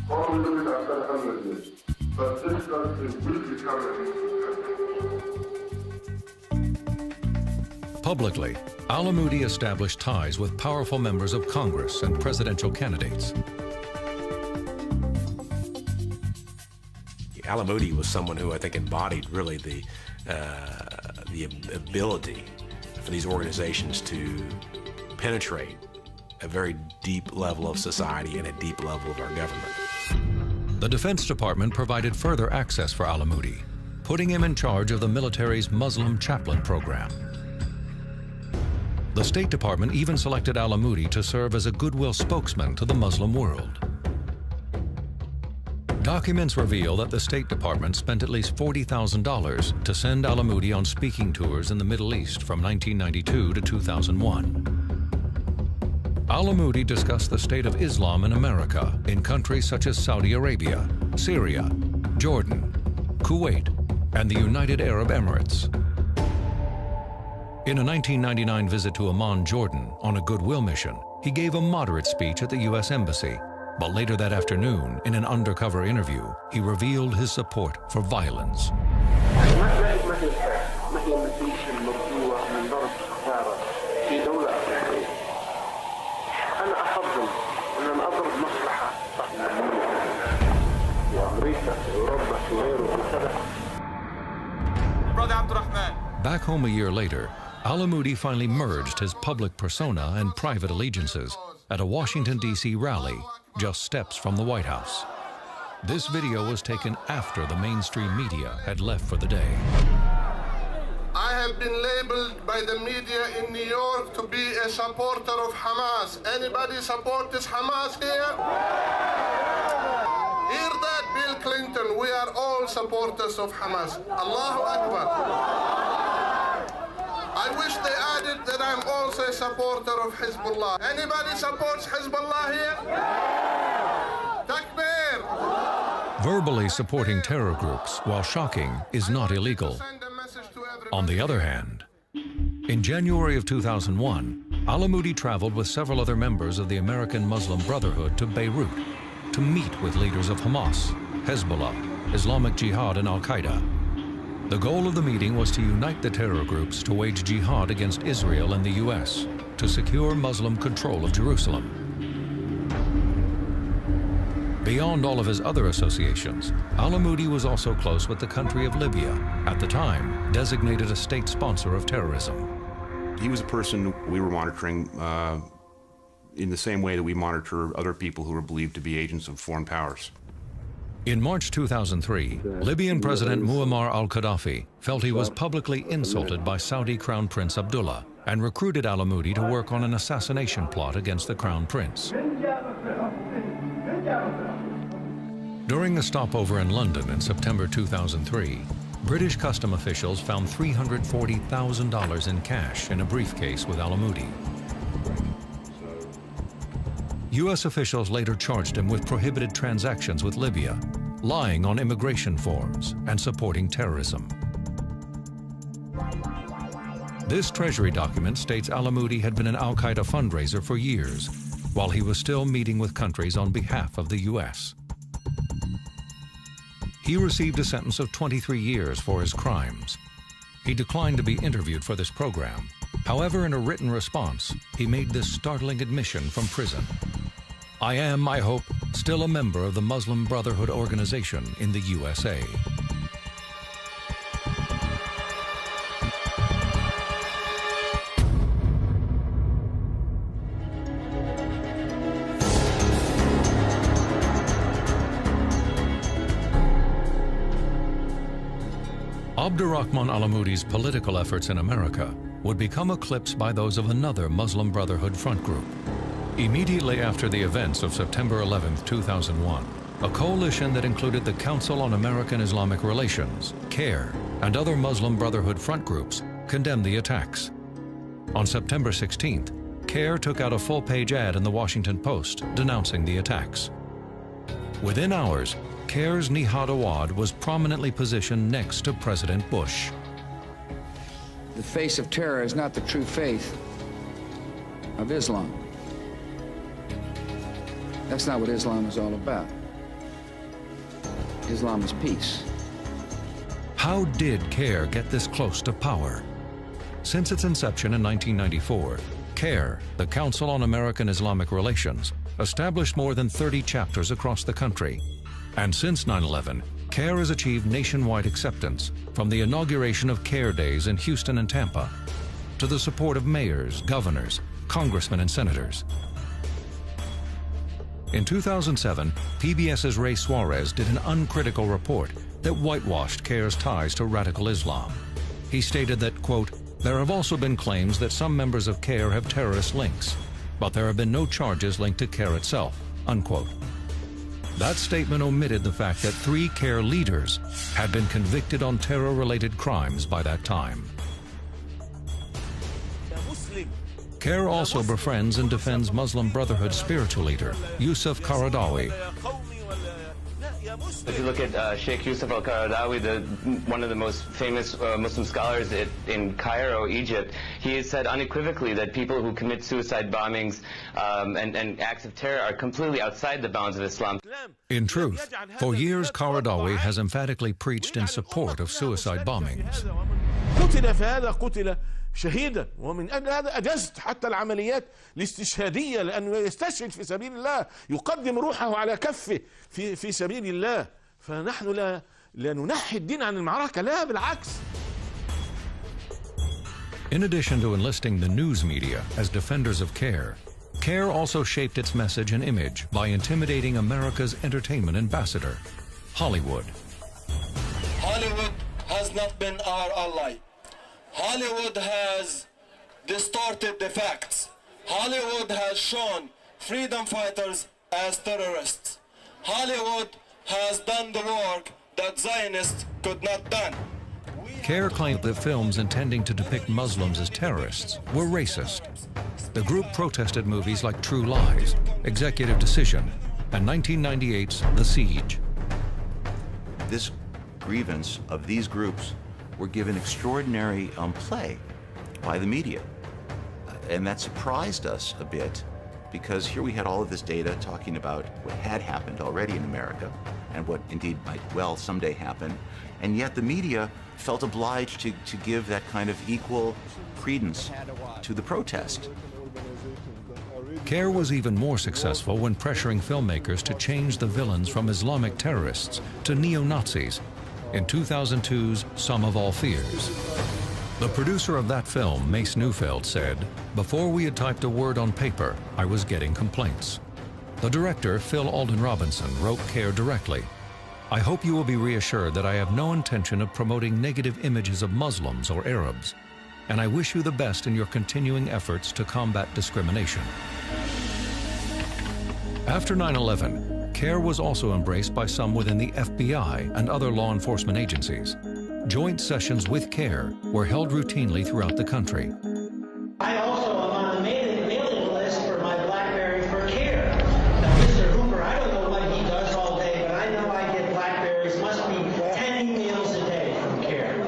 or we do it after 100 years. But this country will become a Muslim country. Publicly, Alamoudi established ties with powerful members of Congress and presidential candidates. Alamoudi was someone who I think embodied really the ability for these organizations to penetrate a very deep level of society and a deep level of our government. The Defense Department provided further access for Alamoudi, putting him in charge of the military's Muslim chaplain program. The State Department even selected Alamoudi to serve as a goodwill spokesman to the Muslim world. Documents reveal that the State Department spent at least $40,000 to send Alamoudi on speaking tours in the Middle East from 1992 to 2001. Alamoudi discussed the state of Islam in America in countries such as Saudi Arabia, Syria, Jordan, Kuwait, and the United Arab Emirates. In a 1999 visit to Amman, Jordan, on a goodwill mission, he gave a moderate speech at the U.S. Embassy. But later that afternoon, in an undercover interview, he revealed his support for violence. Back home a year later, Alamoudi finally merged his public persona and private allegiances at a Washington, D.C. rally just steps from the White House. This video was taken after the mainstream media had left for the day. I have been labeled by the media in New York to be a supporter of Hamas. Anybody support this Hamas here? Hear that, Bill Clinton? We are all supporters of Hamas. Allahu Akbar. I wish they added that I'm also a supporter of Hezbollah. Anybody supports Hezbollah here? Takbir! Verbally supporting terror groups while shocking is not illegal. On the other hand, in January of 2001, Al-Amoudi traveled with several other members of the American Muslim Brotherhood to Beirut to meet with leaders of Hamas, Hezbollah, Islamic Jihad, and Al-Qaeda. The goal of the meeting was to unite the terror groups to wage jihad against Israel and the U.S. to secure Muslim control of Jerusalem. Beyond all of his other associations, Al-Amoudi was also close with the country of Libya, at the time designated a state sponsor of terrorism. He was a person we were monitoring in the same way that we monitor other people who are believed to be agents of foreign powers. In March 2003, Libyan President Muammar al-Gaddafi felt he was publicly insulted by Saudi Crown Prince Abdullah and recruited Al-Amoudi to work on an assassination plot against the Crown Prince. During a stopover in London in September 2003, British custom officials found $340,000 in cash in a briefcase with Al-Amoudi. U.S. officials later charged him with prohibited transactions with Libya, lying on immigration forms, and supporting terrorism. This Treasury document states Al-Amoudi had been an al-Qaeda fundraiser for years, while he was still meeting with countries on behalf of the U.S. He received a sentence of 23 years for his crimes. He declined to be interviewed for this program. However, in a written response, he made this startling admission from prison. I am, I hope, still a member of the Muslim Brotherhood organization in the USA. Abdurrahman Al-Amoudi's political efforts in America would become eclipsed by those of another Muslim Brotherhood front group. Immediately after the events of September 11, 2001, a coalition that included the Council on American Islamic Relations, CARE, and other Muslim Brotherhood front groups condemned the attacks. On September 16th, CARE took out a full-page ad in the Washington Post denouncing the attacks. Within hours, CARE's Nihad Awad was prominently positioned next to President Bush. The face of terror is not the true faith of Islam. That's not what Islam is all about. Islam is peace. How did CARE get this close to power? Since its inception in 1994, CARE, the Council on American Islamic Relations, established more than 30 chapters across the country. And since 9/11, CARE has achieved nationwide acceptance, from the inauguration of CARE Days in Houston and Tampa, to the support of mayors, governors, congressmen, and senators. In 2007, PBS's Ray Suarez did an uncritical report that whitewashed CARE's ties to radical Islam. He stated that, quote, there have also been claims that some members of CARE have terrorist links, but there have been no charges linked to CARE itself, unquote. That statement omitted the fact that 3 CARE leaders had been convicted on terror-related crimes by that time. CARE also befriends and defends Muslim Brotherhood spiritual leader Yusuf Qaradawi. If you look at Sheikh Yusuf al-Qaradawi, one of the most famous Muslim scholars in Cairo, Egypt, he has said unequivocally that people who commit suicide bombings and acts of terror are completely outside the bounds of Islam. In truth, for years Qaradawi has emphatically preached in support of suicide bombings. شهيدا ومن أجل هذا أجزت حتى العمليات الاستشهادية لأنه يستشهد في سبيل الله يقدم روحه على كفه في سبيل الله فنحن لا ننحي الدين عن المعركة لا بالعكس. In addition to enlisting the news media as defenders of CARE, CARE also shaped its message and image by intimidating America's entertainment ambassador, Hollywood. Hollywood has not been our ally. Hollywood has distorted the facts. Hollywood has shown freedom fighters as terrorists. Hollywood has done the work that Zionists could not done. CARE claimed that films intending to depict Muslims as terrorists were racist. The group protested movies like True Lies, Executive Decision, and 1998's The Siege. This grievance of these groups were given extraordinary play by the media. And that surprised us a bit, because here we had all of this data talking about what had happened already in America and what indeed might well someday happen. And yet the media felt obliged to give that kind of equal credence to the protest. CARE was even more successful when pressuring filmmakers to change the villains from Islamic terrorists to neo-Nazis in 2002's Sum of All Fears. The producer of that film, Mace Neufeld, said, "Before we had typed a word on paper, I was getting complaints." The director, Phil Alden Robinson, wrote CARE directly, "I hope you will be reassured that I have no intention of promoting negative images of Muslims or Arabs, and I wish you the best in your continuing efforts to combat discrimination." After 9/11, CARE was also embraced by some within the FBI and other law enforcement agencies. Joint sessions with CARE were held routinely throughout the country. I also am on the mailing list for my BlackBerry for CARE. Now, Mr. Hooper, I don't know what he does all day, but I know I get BlackBerries, must be 10 emails a day from CARE.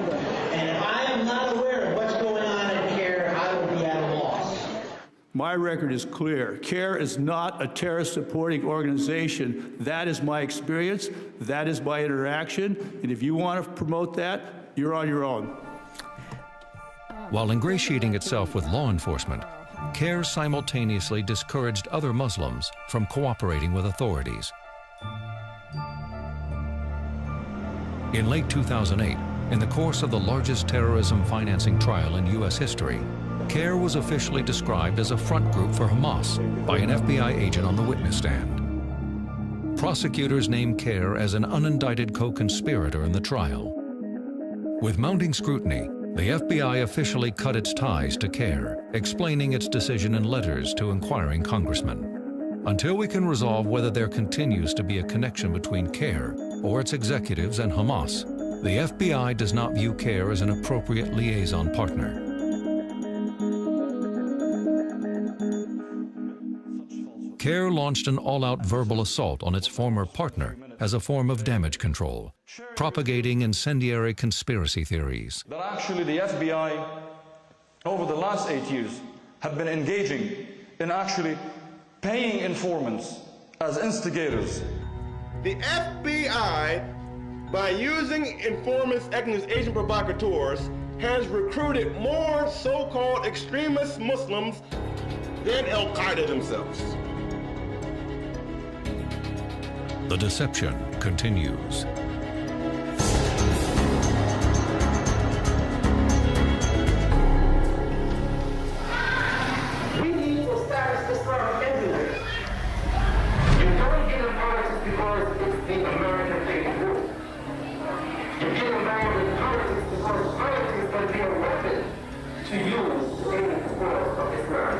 And if I am not aware of what's going on at CARE, I will be at a loss. My record is clear. CARE is not a terrorist-supporting organization. That is my experience. That is my interaction. And if you want to promote that, you're on your own. While ingratiating itself with law enforcement, CARE simultaneously discouraged other Muslims from cooperating with authorities. In late 2008, in the course of the largest terrorism financing trial in U.S. history, CARE was officially described as a front group for Hamas by an FBI agent on the witness stand. Prosecutors named CARE as an unindicted co-conspirator in the trial. With mounting scrutiny, the FBI officially cut its ties to CARE, explaining its decision in letters to inquiring congressmen. Until we can resolve whether there continues to be a connection between CARE or its executives and Hamas, the FBI does not view CARE as an appropriate liaison partner. CARE launched an all-out verbal assault on its former partner as a form of damage control, propagating incendiary conspiracy theories. That actually the FBI, over the last 8 years, have been engaging in actually paying informants as instigators. The FBI, by using informants acting as agent provocateurs, has recruited more so-called extremist Muslims than Al-Qaeda themselves. The deception continues. We need to establish this problem everywhere. You don't get in politics because it's the American thing to do. You get involved in politics because politics can be a weapon to use to aid the cause of Islam.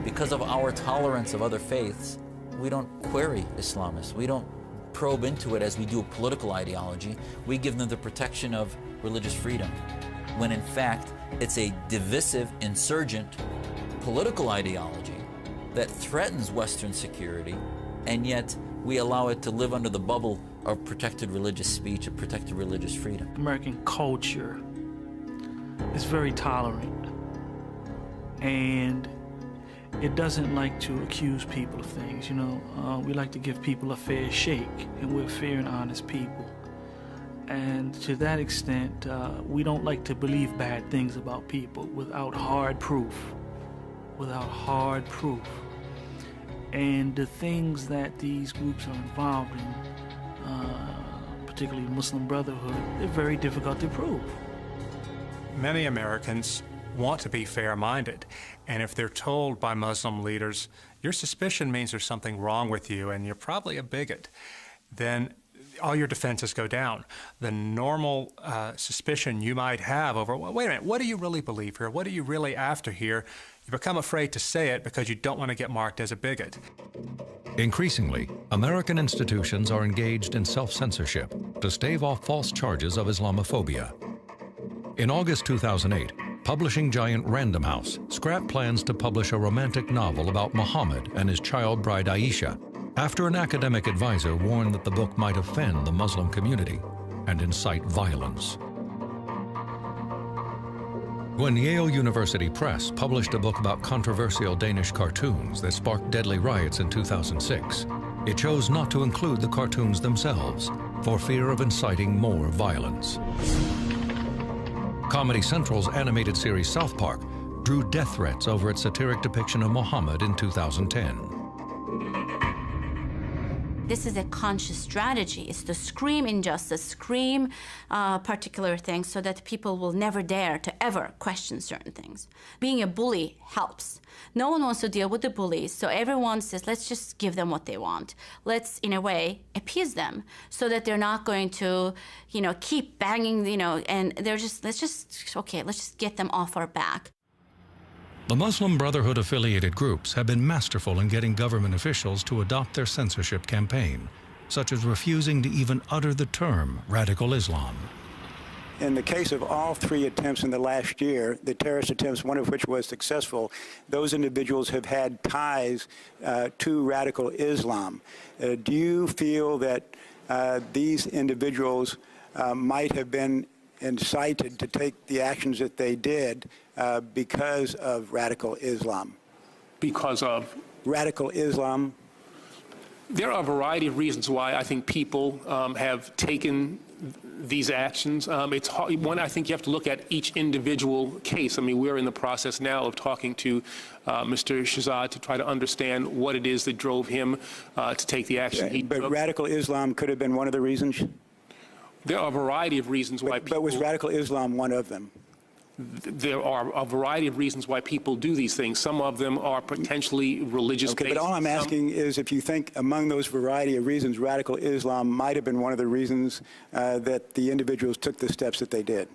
Because of our tolerance of other faiths, we don't query Islamists. We don't probe into it as we do a political ideology. We give them the protection of religious freedom, when in fact it's a divisive, insurgent political ideology that threatens Western security, and yet we allow it to live under the bubble of protected religious speech and protected religious freedom. American culture is very tolerant, and it doesn't like to accuse people of things. You know, we like to give people a fair shake, and we're fair and honest people. And to that extent, we don't like to believe bad things about people without hard proof. Without hard proof. And the things that these groups are involved in, particularly Muslim Brotherhood, they're very difficult to prove. Many Americans want to be fair-minded, and if they're told by Muslim leaders, your suspicion means there's something wrong with you and you're probably a bigot, then all your defenses go down. The normal suspicion you might have over, well, wait a minute, what do you really believe here? What are you really after here? You become afraid to say it because you don't want to get marked as a bigot. Increasingly, American institutions are engaged in self-censorship to stave off false charges of Islamophobia. In August 2008, publishing giant Random House scrapped plans to publish a romantic novel about Muhammad and his child bride Aisha, after an academic advisor warned that the book might offend the Muslim community and incite violence. When Yale University Press published a book about controversial Danish cartoons that sparked deadly riots in 2006, it chose not to include the cartoons themselves for fear of inciting more violence. Comedy Central's animated series South Park drew death threats over its satiric depiction of Muhammad in 2010. This is a conscious strategy. It's to scream injustice, scream particular things so that people will never dare to ever question certain things. Being a bully helps. No one wants to deal with the bullies, so everyone says, let's just give them what they want. Let's, in a way, appease them so that they're not going to, keep banging, and they're just, let's just get them off our back. The Muslim Brotherhood-affiliated groups have been masterful in getting government officials to adopt their censorship campaign, such as refusing to even utter the term radical Islam. In the case of all three attempts in the last year, the terrorist attempts, one of which was successful, those individuals have had ties to radical Islam. Do you feel that these individuals might have been incited to take the actions that they did because of radical Islam? Because of? Radical Islam. There are a variety of reasons why I think people have taken these actions. It's hard. One, I think you have to look at each individual case. I mean, we're in the process now of talking to Mr. Shahzad to try to understand what it is that drove him to take the action he took. But radical Islam could have been one of the reasons? There are a variety of reasons why people... But was radical Islam one of them? There are a variety of reasons why people do these things. Some of them are potentially religious-based. Okay, but all I'm asking is if you think among those variety of reasons, radical Islam might have been one of the reasons that the individuals took the steps that they did.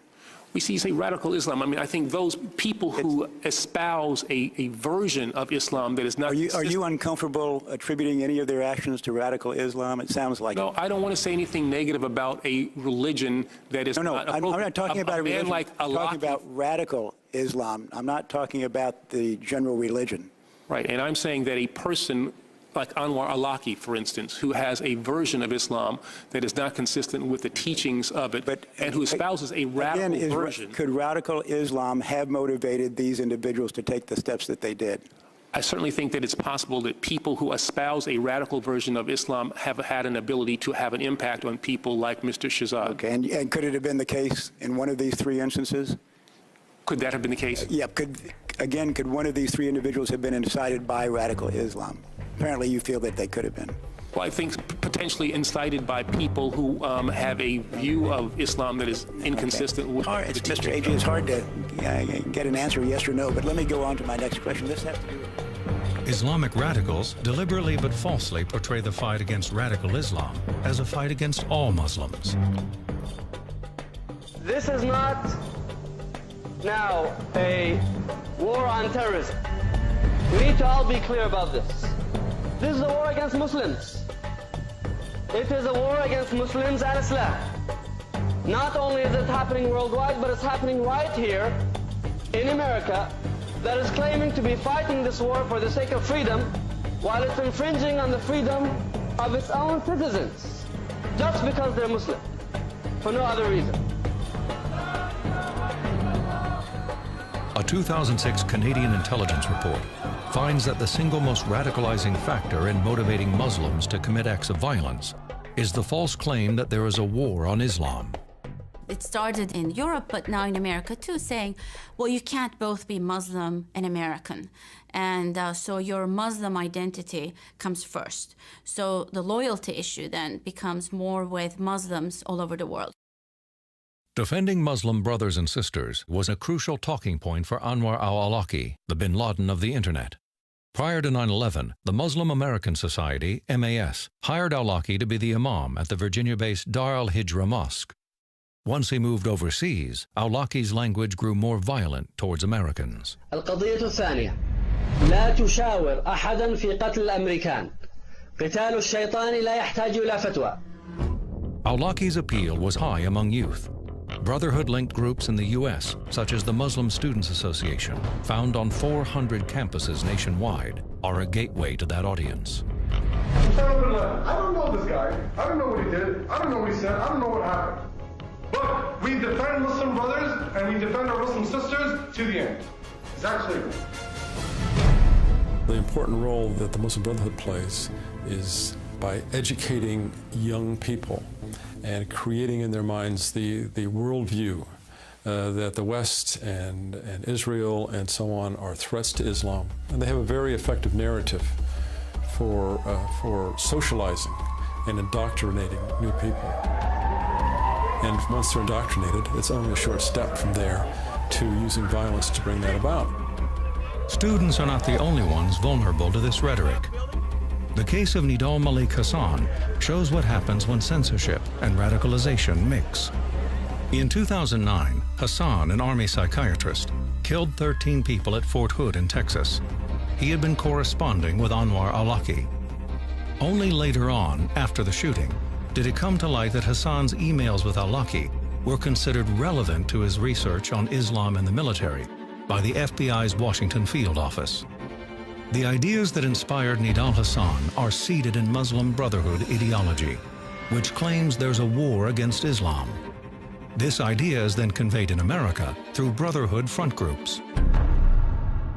We see, you say radical Islam. I mean, I think those people who espouse a version of Islam that is not... Are you uncomfortable attributing any of their actions to radical Islam? It sounds like... No, I don't want to say anything negative about a religion that is... No, I'm not talking about a religion. I'm talking about radical Islam. I'm not talking about the general religion. Right, and I'm saying that a person like Anwar al-Awlaki, for instance, who has a version of Islam that is not consistent with the teachings of it, and who espouses a radical version. Could radical Islam have motivated these individuals to take the steps that they did? I certainly think that it's possible that people who espouse a radical version of Islam have had an ability to have an impact on people like Mr. Shahzad. Okay, and could it have been the case in one of these three instances? Could that have been the case? Yeah, could one of these three individuals have been incited by radical Islam? Apparently you feel that they could have been. Well, I think potentially incited by people who have a view of Islam that is inconsistent with... Mr. A.J., it's hard to get an answer yes or no, but let me go on to my next question. This has to do with... Islamic radicals deliberately but falsely portray the fight against radical Islam as a fight against all Muslims. This is not now a war on terrorism. We need to all be clear about this. This is a war against Muslims. It is a war against Muslims and Islam. Not only is it happening worldwide, but it's happening right here in America, that is claiming to be fighting this war for the sake of freedom, while it's infringing on the freedom of its own citizens, just because they're Muslim, for no other reason. A 2006 Canadian intelligence report finds that the single most radicalizing factor in motivating Muslims to commit acts of violence is the false claim that there is a war on Islam. It started in Europe, but now in America too, saying, well, you can't both be Muslim and American. And so your Muslim identity comes first. So the loyalty issue then becomes more with Muslims all over the world. Defending Muslim brothers and sisters was a crucial talking point for Anwar al-Awlaki, the bin Laden of the Internet. Prior to 9/11, the Muslim American Society, MAS, hired Awlaki to be the imam at the Virginia-based Dar al-Hijra Mosque. Once he moved overseas, Awlaki's language grew more violent towards Americans. القضية الثانية لا تشاور أحدا في قتل الأمريكان. قتال الشيطان لا يحتاج إلى فتوى. Awlaki's appeal was high among youth. Brotherhood-linked groups in the U.S., such as the Muslim Students Association, found on 400 campuses nationwide, are a gateway to that audience. I don't know this guy. I don't know what he did. I don't know what he said. I don't know what happened. But we defend Muslim brothers and we defend our Muslim sisters to the end. Is that clear? The important role that the Muslim Brotherhood plays is by educating young people and creating in their minds the worldview that the West and Israel and so on are threats to Islam. And they have a very effective narrative for socializing and indoctrinating new people. And once they're indoctrinated, it's only a short step from there to using violence to bring that about. Students are not the only ones vulnerable to this rhetoric. The case of Nidal Malik Hassan shows what happens when censorship and radicalization mix. In 2009, Hassan, an Army psychiatrist, killed 13 people at Fort Hood in Texas. He had been corresponding with Anwar Awlaki. Only later on, after the shooting, did it come to light that Hassan's emails with Awlaki were considered relevant to his research on Islam and the military by the FBI's Washington field office. The ideas that inspired Nidal Hassan are seated in Muslim Brotherhood ideology, which claims there's a war against Islam. This idea is then conveyed in America through Brotherhood front groups.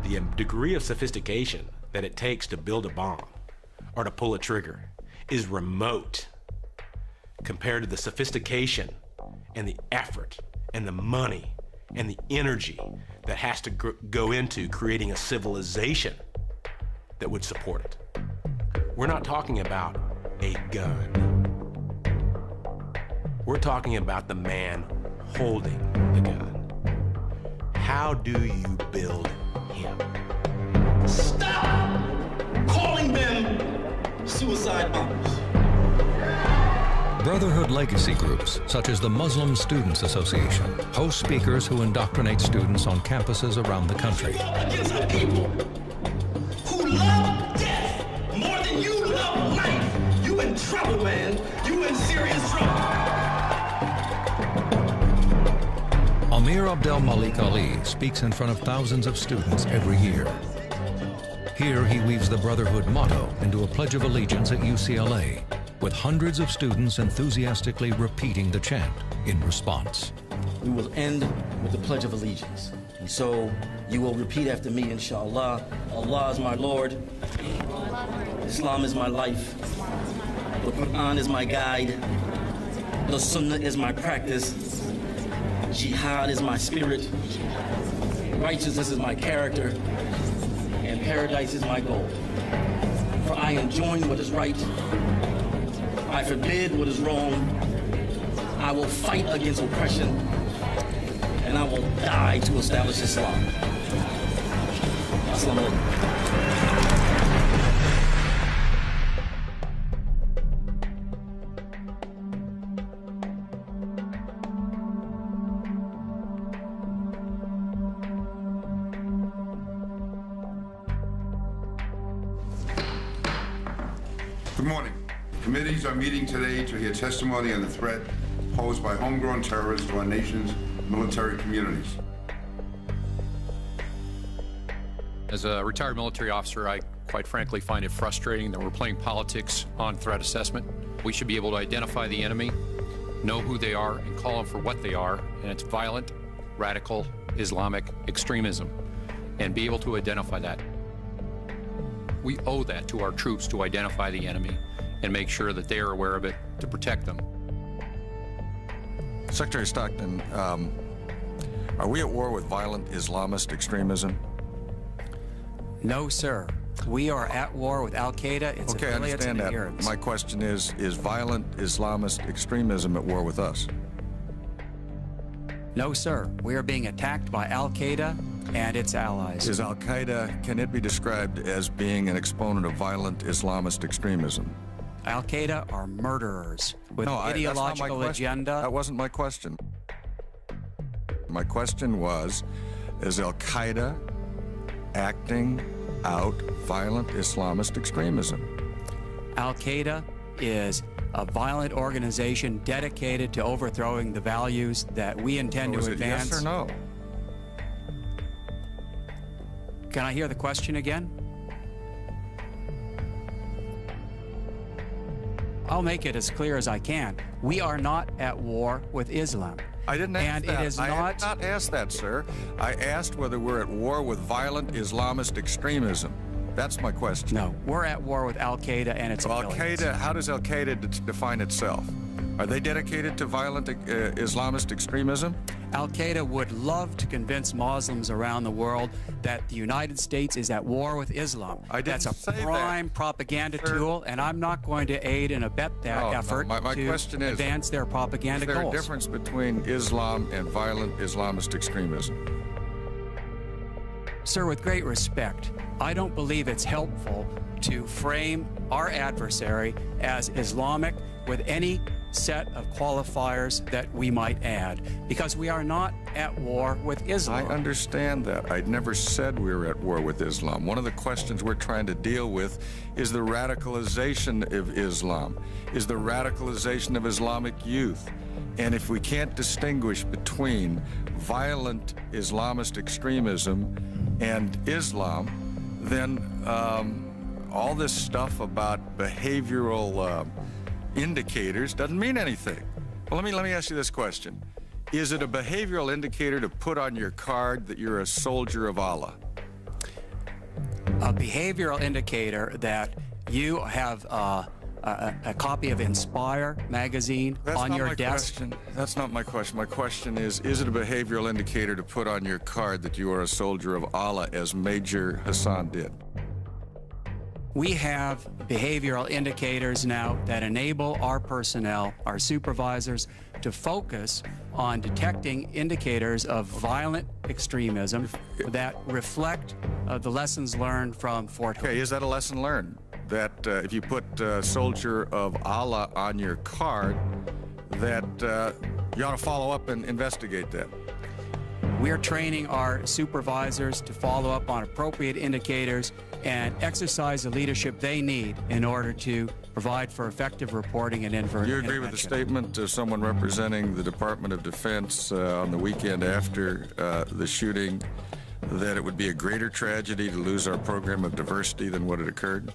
The degree of sophistication that it takes to build a bomb or to pull a trigger is remote compared to the sophistication and the effort and the money and the energy that has to go into creating a civilization that would support it. We're not talking about a gun. We're talking about the man holding the gun. How do you build him? Stop calling them suicide bombers. Brotherhood legacy groups, such as the Muslim Students Association, host speakers who indoctrinate students on campuses around the country. Against a people who love death more than you love life. You in trouble, man. You in serious trouble. Amir Abdel Malik Ali speaks in front of thousands of students every year. Here he weaves the Brotherhood motto into a Pledge of Allegiance at UCLA, with hundreds of students enthusiastically repeating the chant in response. We will end with the Pledge of Allegiance. And so you will repeat after me, inshallah. Allah is my Lord. Islam is my life. The Quran is my guide. The Sunnah is my practice. Jihad is my spirit. Righteousness is my character. And paradise is my goal. For I enjoin what is right. I forbid what is wrong. I will fight against oppression. And I will die to establish Islam. Assalamu alaikum. Good morning. Committees are meeting today to hear testimony on the threat posed by homegrown terrorists to our nation's military communities. As a retired military officer, I quite frankly find it frustrating that we're playing politics on threat assessment. We should be able to identify the enemy, know who they are, and call them for what they are, and it's violent, radical, Islamic extremism, and be able to identify that. We owe that to our troops to identify the enemy and make sure that they are aware of it to protect them. Secretary Stockton, are we at war with violent Islamist extremism? No, sir. We are at war with Al-Qaeda, its okay, I affiliates understand and that. adherents. My question is violent Islamist extremism at war with us? No, sir. We are being attacked by Al-Qaeda and its allies. Is Al-Qaeda, can it be described as being an exponent of violent Islamist extremism? Al-Qaeda are murderers with No, ideological agenda. That wasn't my question. My question was, is Al-Qaeda acting out violent Islamist extremism? Al-Qaeda is a violent organization dedicated to overthrowing the values that we intend to advance. Yes or no? Can I hear the question again? I'll make it as clear as I can. We are not at war with Islam. I didn't ask and that. It is I not. did not ask that, sir. I asked whether we're at war with violent Islamist extremism. That's my question. No, we're at war with Al-Qaeda and its affiliates. Al-Qaeda, how does Al-Qaeda define itself? Are they dedicated to violent Islamist extremism? Al-Qaeda would love to convince Muslims around the world that the United States is at war with Islam. That's a prime propaganda tool, and I'm not going to aid and abet that effort to advance their propaganda goals. Is there a difference between Islam and violent Islamist extremism? Sir, with great respect, I don't believe it's helpful to frame our adversary as Islamic with any set of qualifiers that we might add, because we are not at war with Islam. I understand that. I never said we were at war with Islam. One of the questions we're trying to deal with is the radicalization of Islam, is the radicalization of Islamic youth. And if we can't distinguish between violent Islamist extremism and Islam, then all this stuff about behavioral indicators doesn't mean anything. Well, let me ask you this question. Is it a behavioral indicator to put on your card that you're a soldier of Allah? A behavioral indicator that you have a copy of Inspire magazine on your desk? Question. That's not my question. My question is it a behavioral indicator to put on your card that you are a soldier of Allah, as Major Hassan did? We have behavioral indicators now that enable our personnel, our supervisors, to focus on detecting indicators of violent extremism that reflect the lessons learned from Fort Hood. Okay, is that a lesson learned? That if you put soldier of Allah on your card, that you ought to follow up and investigate that? We're training our supervisors to follow up on appropriate indicators and exercise the leadership they need in order to provide for effective reporting and intervention. Do you agree with the statement of someone representing the Department of Defense on the weekend after the shooting that it would be a greater tragedy to lose our program of diversity than what had occurred?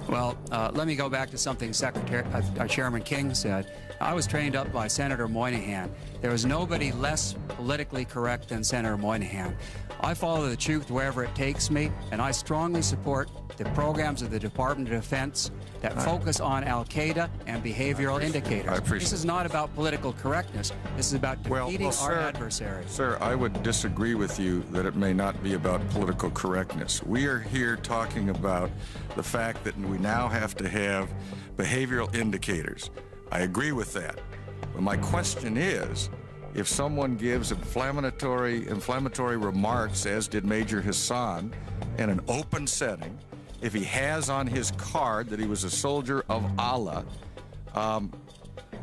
Well, let me go back to something Chairman King said. I was trained up by Senator Moynihan. There was nobody less politically correct than Senator Moynihan. I follow the truth wherever it takes me, and I strongly support the programs of the Department of Defense that focus on Al-Qaeda and behavioral indicators. This is not about political correctness. This is about defeating our adversary. Sir, I would disagree with you that it may not be about political correctness. We are here talking about the fact that we now have to have behavioral indicators. I agree with that. But my question is, if someone gives inflammatory remarks, as did Major Hassan, in an open setting, if he has on his card that he was a soldier of Allah,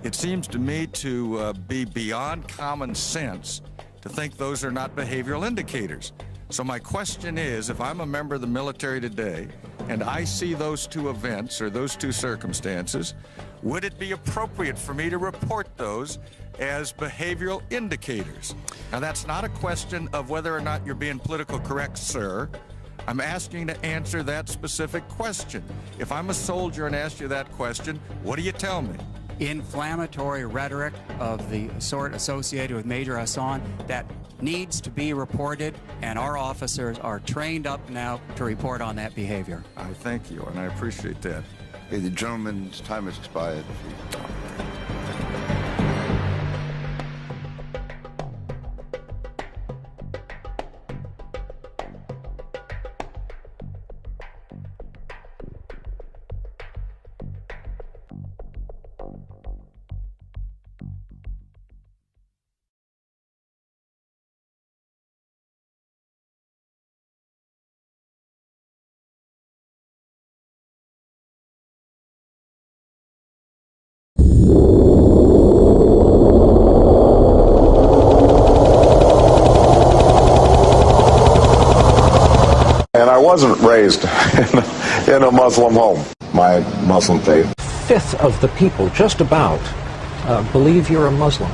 it seems to me to be beyond common sense to think those are not behavioral indicators. So my question is, if I'm a member of the military today and I see those two events or those two circumstances, would it be appropriate for me to report those as behavioral indicators? Now, that's not a question of whether or not you're being politically correct, sir. I'm asking to answer that specific question. If I'm a soldier and ask you that question, what do you tell me? Inflammatory rhetoric of the sort associated with Major Hassan that needs to be reported, and our officers are trained up now to report on that behavior. I thank you, and I appreciate that. Okay, the gentleman's time has expired. And I wasn't raised in a Muslim home, my Muslim faith. Fifth of the people, just about, believe you're a Muslim.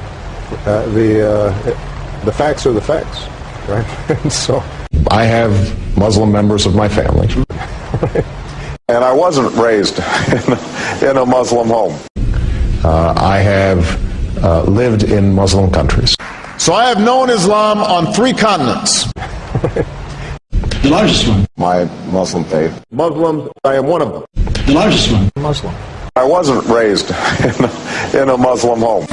The facts are the facts, right? And so I have Muslim members of my family. And I wasn't raised in a Muslim home. I have lived in Muslim countries. So I have known Islam on 3 continents. The largest one. My Muslim faith. Muslims, I am one of them. The largest one. Muslim. I wasn't raised in a Muslim home.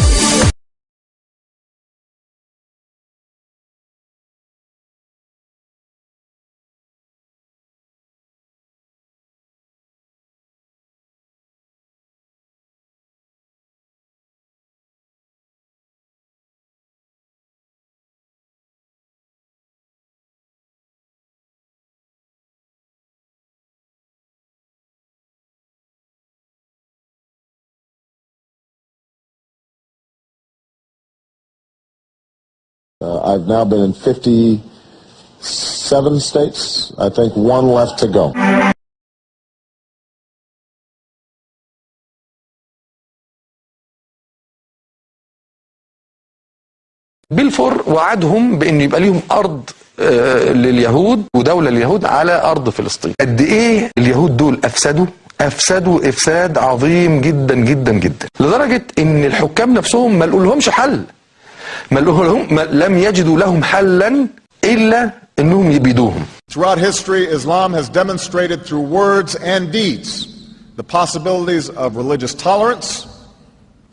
I've now been in 57 states. I think 1 left to go. بلفور وعدهم بأن يبقى لهم أرض لليهود ودولة لليهود على أرض فلسطين. قد إيه اليهود دول أفسدوا إفساد عظيم جدا جدا جدا، لدرجة أن الحكام نفسهم ما لقولهمش حل، لم يجدوا لهم حلا إلا أنهم يبيدوهم. Throughout history, Islam has demonstrated through words and deeds the possibilities of religious tolerance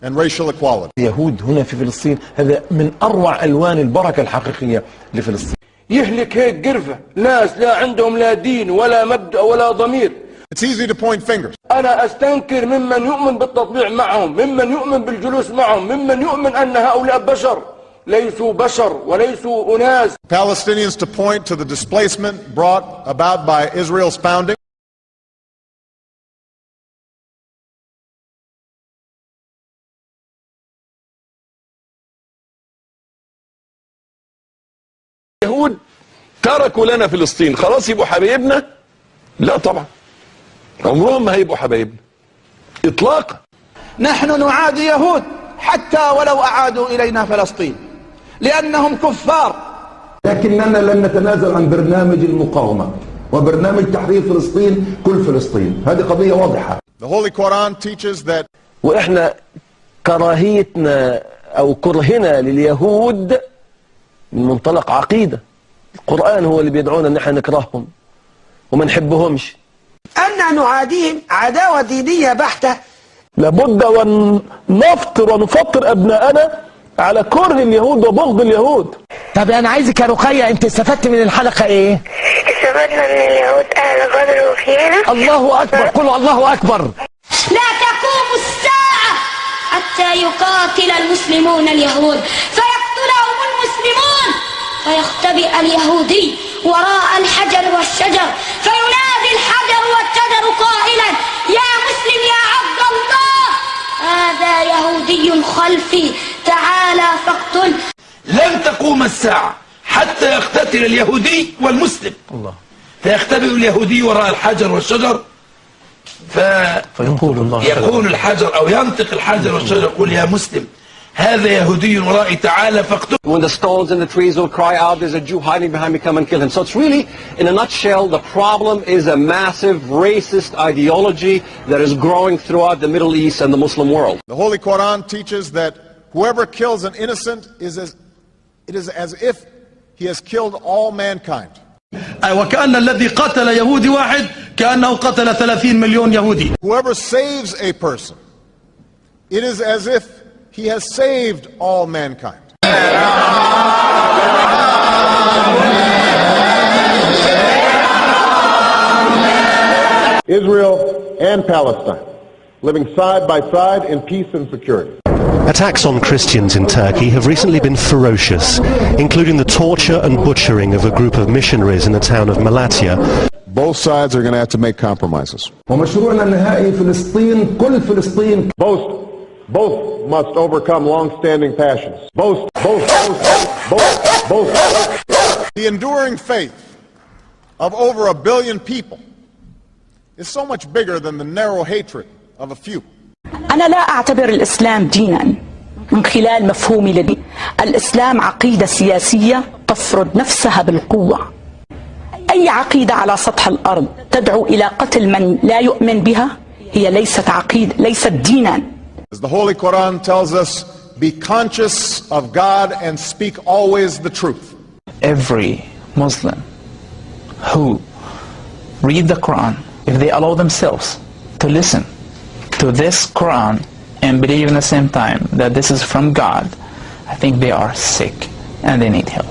and racial equality. اليهود هنا في فلسطين هذا من أروع ألوان البركة الحقيقية لفلسطين. يهلك هيك قرفة ناس لا عندهم لا دين ولا مبدأ ولا ضمير. It's easy to point fingers. أنا أستنكر ممن يؤمن بالتطبيع معهم، ممن يؤمن بالجلوس معهم، ممن يؤمن أن هؤلاء بشر ليسوا بشر وليسوا أناس. Palestinians to point to the displacement brought about by Israel's founding. اليهود تركوا لنا فلسطين، خلاص يبقوا حبايبنا؟ لا طبعا، عمرهم ما هيبقوا حبايبنا إطلاقا. نحن نعادي يهود حتى ولو أعادوا إلينا فلسطين لأنهم كفار، لكننا لن نتنازل عن برنامج المقاومة وبرنامج تحرير فلسطين كل فلسطين. هذه قضية واضحة. The Holy Quran teaches that وإحنا كراهيتنا أو كرهنا لليهود من منطلق عقيدة. القرآن هو اللي بيدعونا ان احنا نكرههم وما نحبهمش. أن نعاديهم عداوة دينية بحتة. لابد وأن نفطر ونفطر أبناءنا على كره اليهود وبغض اليهود. طب أنا عايزك يا رقية، أنت استفدت من الحلقة إيه؟ استفدنا من اليهود أهل غدر وخيانة. الله أكبر، قولوا الله أكبر. لا تقوم الساعة حتى يقاتل المسلمون اليهود فيقتلهم المسلمون فيختبئ اليهودي وراء الحجر والشجر فينادي الحجر والشجر قائلا يا مسلم يا عبد الله هذا يهودي خلفي تعالى فاقتله. لن تقوم الساعة حتى يقتتل اليهودي والمسلم. الله. فيختبئ اليهودي وراء الحجر والشجر فيقول الحجر أو ينطق الحجر والشجر يقول يا مسلم هذا يهودي ورائي تعالى فاقتله. When the stones and the trees will cry out, there's a Jew hiding behind me, come and kill him. So it's really, in a nutshell, the problem is a massive racist ideology that is growing throughout the Middle East and the Muslim world. The Holy Quran teaches that whoever kills an innocent it is as if he has killed all mankind. وكأن الذي قتل يهودي واحد كأنه قتل 30 مليون يهودي. Whoever saves a person, it is as if he has saved all mankind. Israel and Palestine living side by side in peace and security. Attacks on Christians in Turkey have recently been ferocious, including the torture and butchering of a group of missionaries in the town of Malatya. Both sides are going to have to make compromises. ومشروعنا النهائي فلسطين كل فلسطين. Both Both must overcome long-standing passions. Both. The enduring faith of over 1 billion people is so much bigger than the narrow hatred of a few. أنا لا أعتبر الإسلام دينا من خلال مفهومي لدي. الإسلام عقيدة سياسية تفرض نفسها بالقوة. أي عقيدة على سطح الأرض تدعو إلى قتل من لا يؤمن بها هي ليست عقيدة، ليست دينا. As the Holy Quran tells us, be conscious of God and speak always the truth. Every Muslim who read the Quran, if they allow themselves to listen to this Quran and believe in the same time that this is from God, I think they are sick and they need help.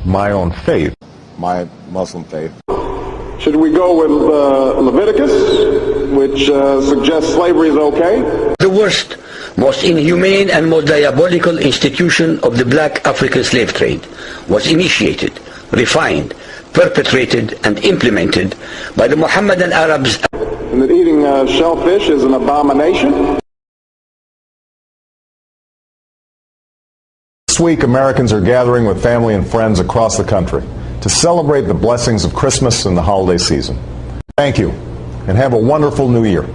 My own faith. My Muslim faith. Should we go with Leviticus, which suggests slavery is okay? The worst, most inhumane and most diabolical institution of the black African slave trade was initiated, refined, perpetrated and implemented by the Mohammedan Arabs. And that eating shellfish is an abomination? This week, Americans are gathering with family and friends across the country to celebrate the blessings of Christmas and the holiday season. Thank you, and have a wonderful New Year.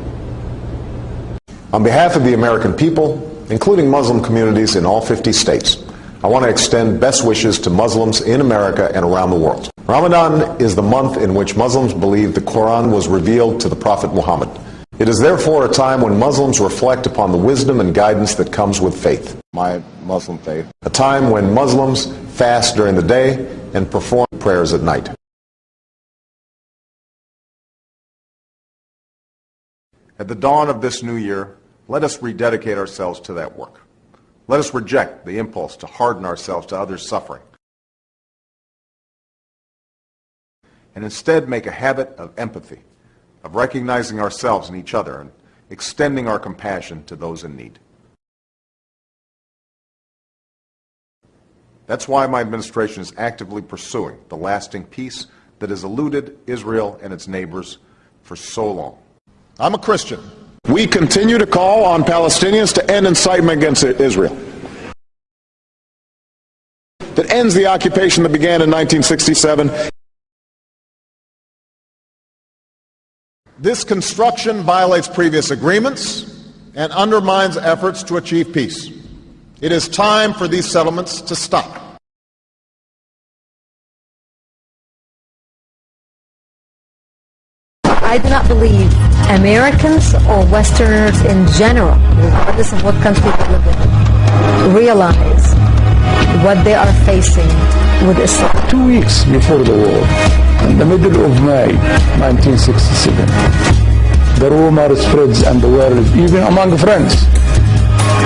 On behalf of the American people, including Muslim communities in all 50 states, I want to extend best wishes to Muslims in America and around the world. Ramadan is the month in which Muslims believe the Quran was revealed to the Prophet Muhammad. It is therefore a time when Muslims reflect upon the wisdom and guidance that comes with faith. My Muslim faith. A time when Muslims fast during the day and perform prayers at night. At the dawn of this new year, let us rededicate ourselves to that work. Let us reject the impulse to harden ourselves to others' suffering, and instead make a habit of empathy, of recognizing ourselves in each other and extending our compassion to those in need. That's why my administration is actively pursuing the lasting peace that has eluded Israel and its neighbors for so long. I'm a Christian. We continue to call on Palestinians to end incitement against Israel, that ends the occupation that began in 1967. This construction violates previous agreements and undermines efforts to achieve peace. It is time for these settlements to stop. I do not believe Americans or Westerners in general, regardless of what country they live in, realize what they are facing with Islam. 2 weeks before the war, in the middle of May 1967, the rumor spreads and the world, even among friends.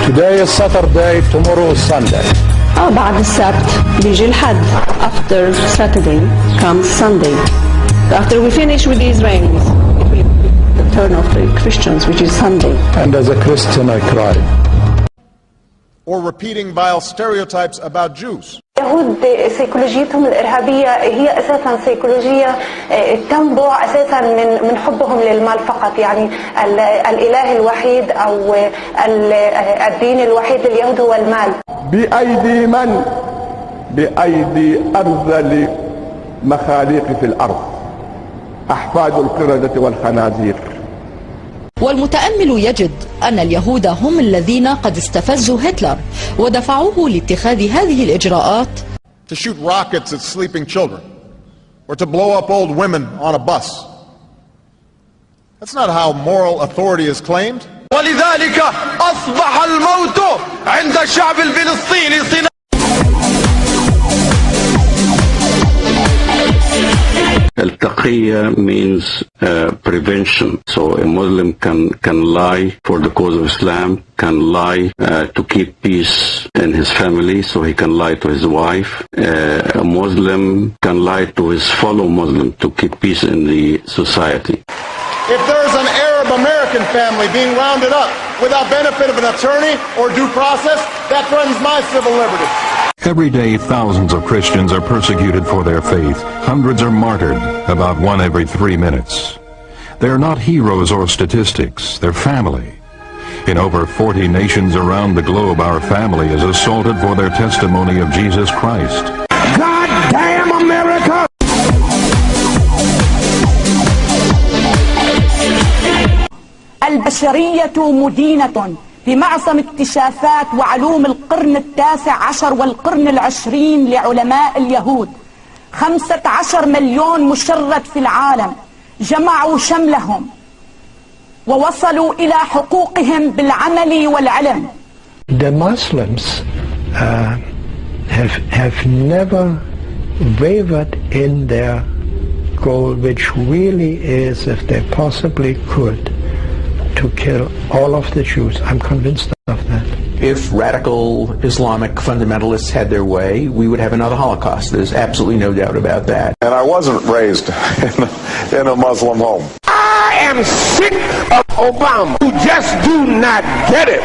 Today is Saturday, tomorrow is Sunday. بعد السبت بيجي الحد. After Saturday comes Sunday. After we finish with the Israelis, it will be the turn of the Christians, which is Sunday. And as a Christian, I cry. Or repeating vile stereotypes about Jews. اليهود سيكولوجيتهم الإرهابية هي أساسا سيكولوجية تنبع أساسا من حبهم للمال فقط، يعني الإله الوحيد أو الدين الوحيد لليهود هو المال. بأيدي من؟ بأيدي أرذل مخاليق في الأرض، أحفاد القردة والخنازير. والمتأمل يجد أن اليهود هم الذين قد استفزوا هتلر ودفعوه لاتخاذ هذه الإجراءات. To shoot rockets at sleeping children, or to blow up old women on a bus. That's not how moral authority is claimed. ولذلك أصبح الموت عند الشعب الفلسطيني صناعة. Al-Taqiyya means prevention. So a Muslim can lie for the cause of Islam, can lie to keep peace in his family, so he can lie to his wife. A Muslim can lie to his fellow Muslim to keep peace in the society. If there's an Arab American family being rounded up without benefit of an attorney or due process, that threatens my civil liberty. Every day, thousands of Christians are persecuted for their faith. Hundreds are martyred, about 1 every 3 minutes. They are not heroes or statistics, they're family. In over 40 nations around the globe, our family is assaulted for their testimony of Jesus Christ. God damn America! البشرية مدينة بمعظم اكتشافات وعلوم القرن ال19 والقرن ال20 لعلماء اليهود. 15 مليون مشرد في العالم جمعوا شملهم ووصلوا إلى حقوقهم بالعمل والعلم. The Muslims have never wavered in their goal, which really is, if they possibly could, to kill all of the Jews. I'm convinced of that. If radical Islamic fundamentalists had their way, we would have another Holocaust. There's absolutely no doubt about that. And I wasn't raised in a Muslim home. I am sick of Obama. You just do not get it.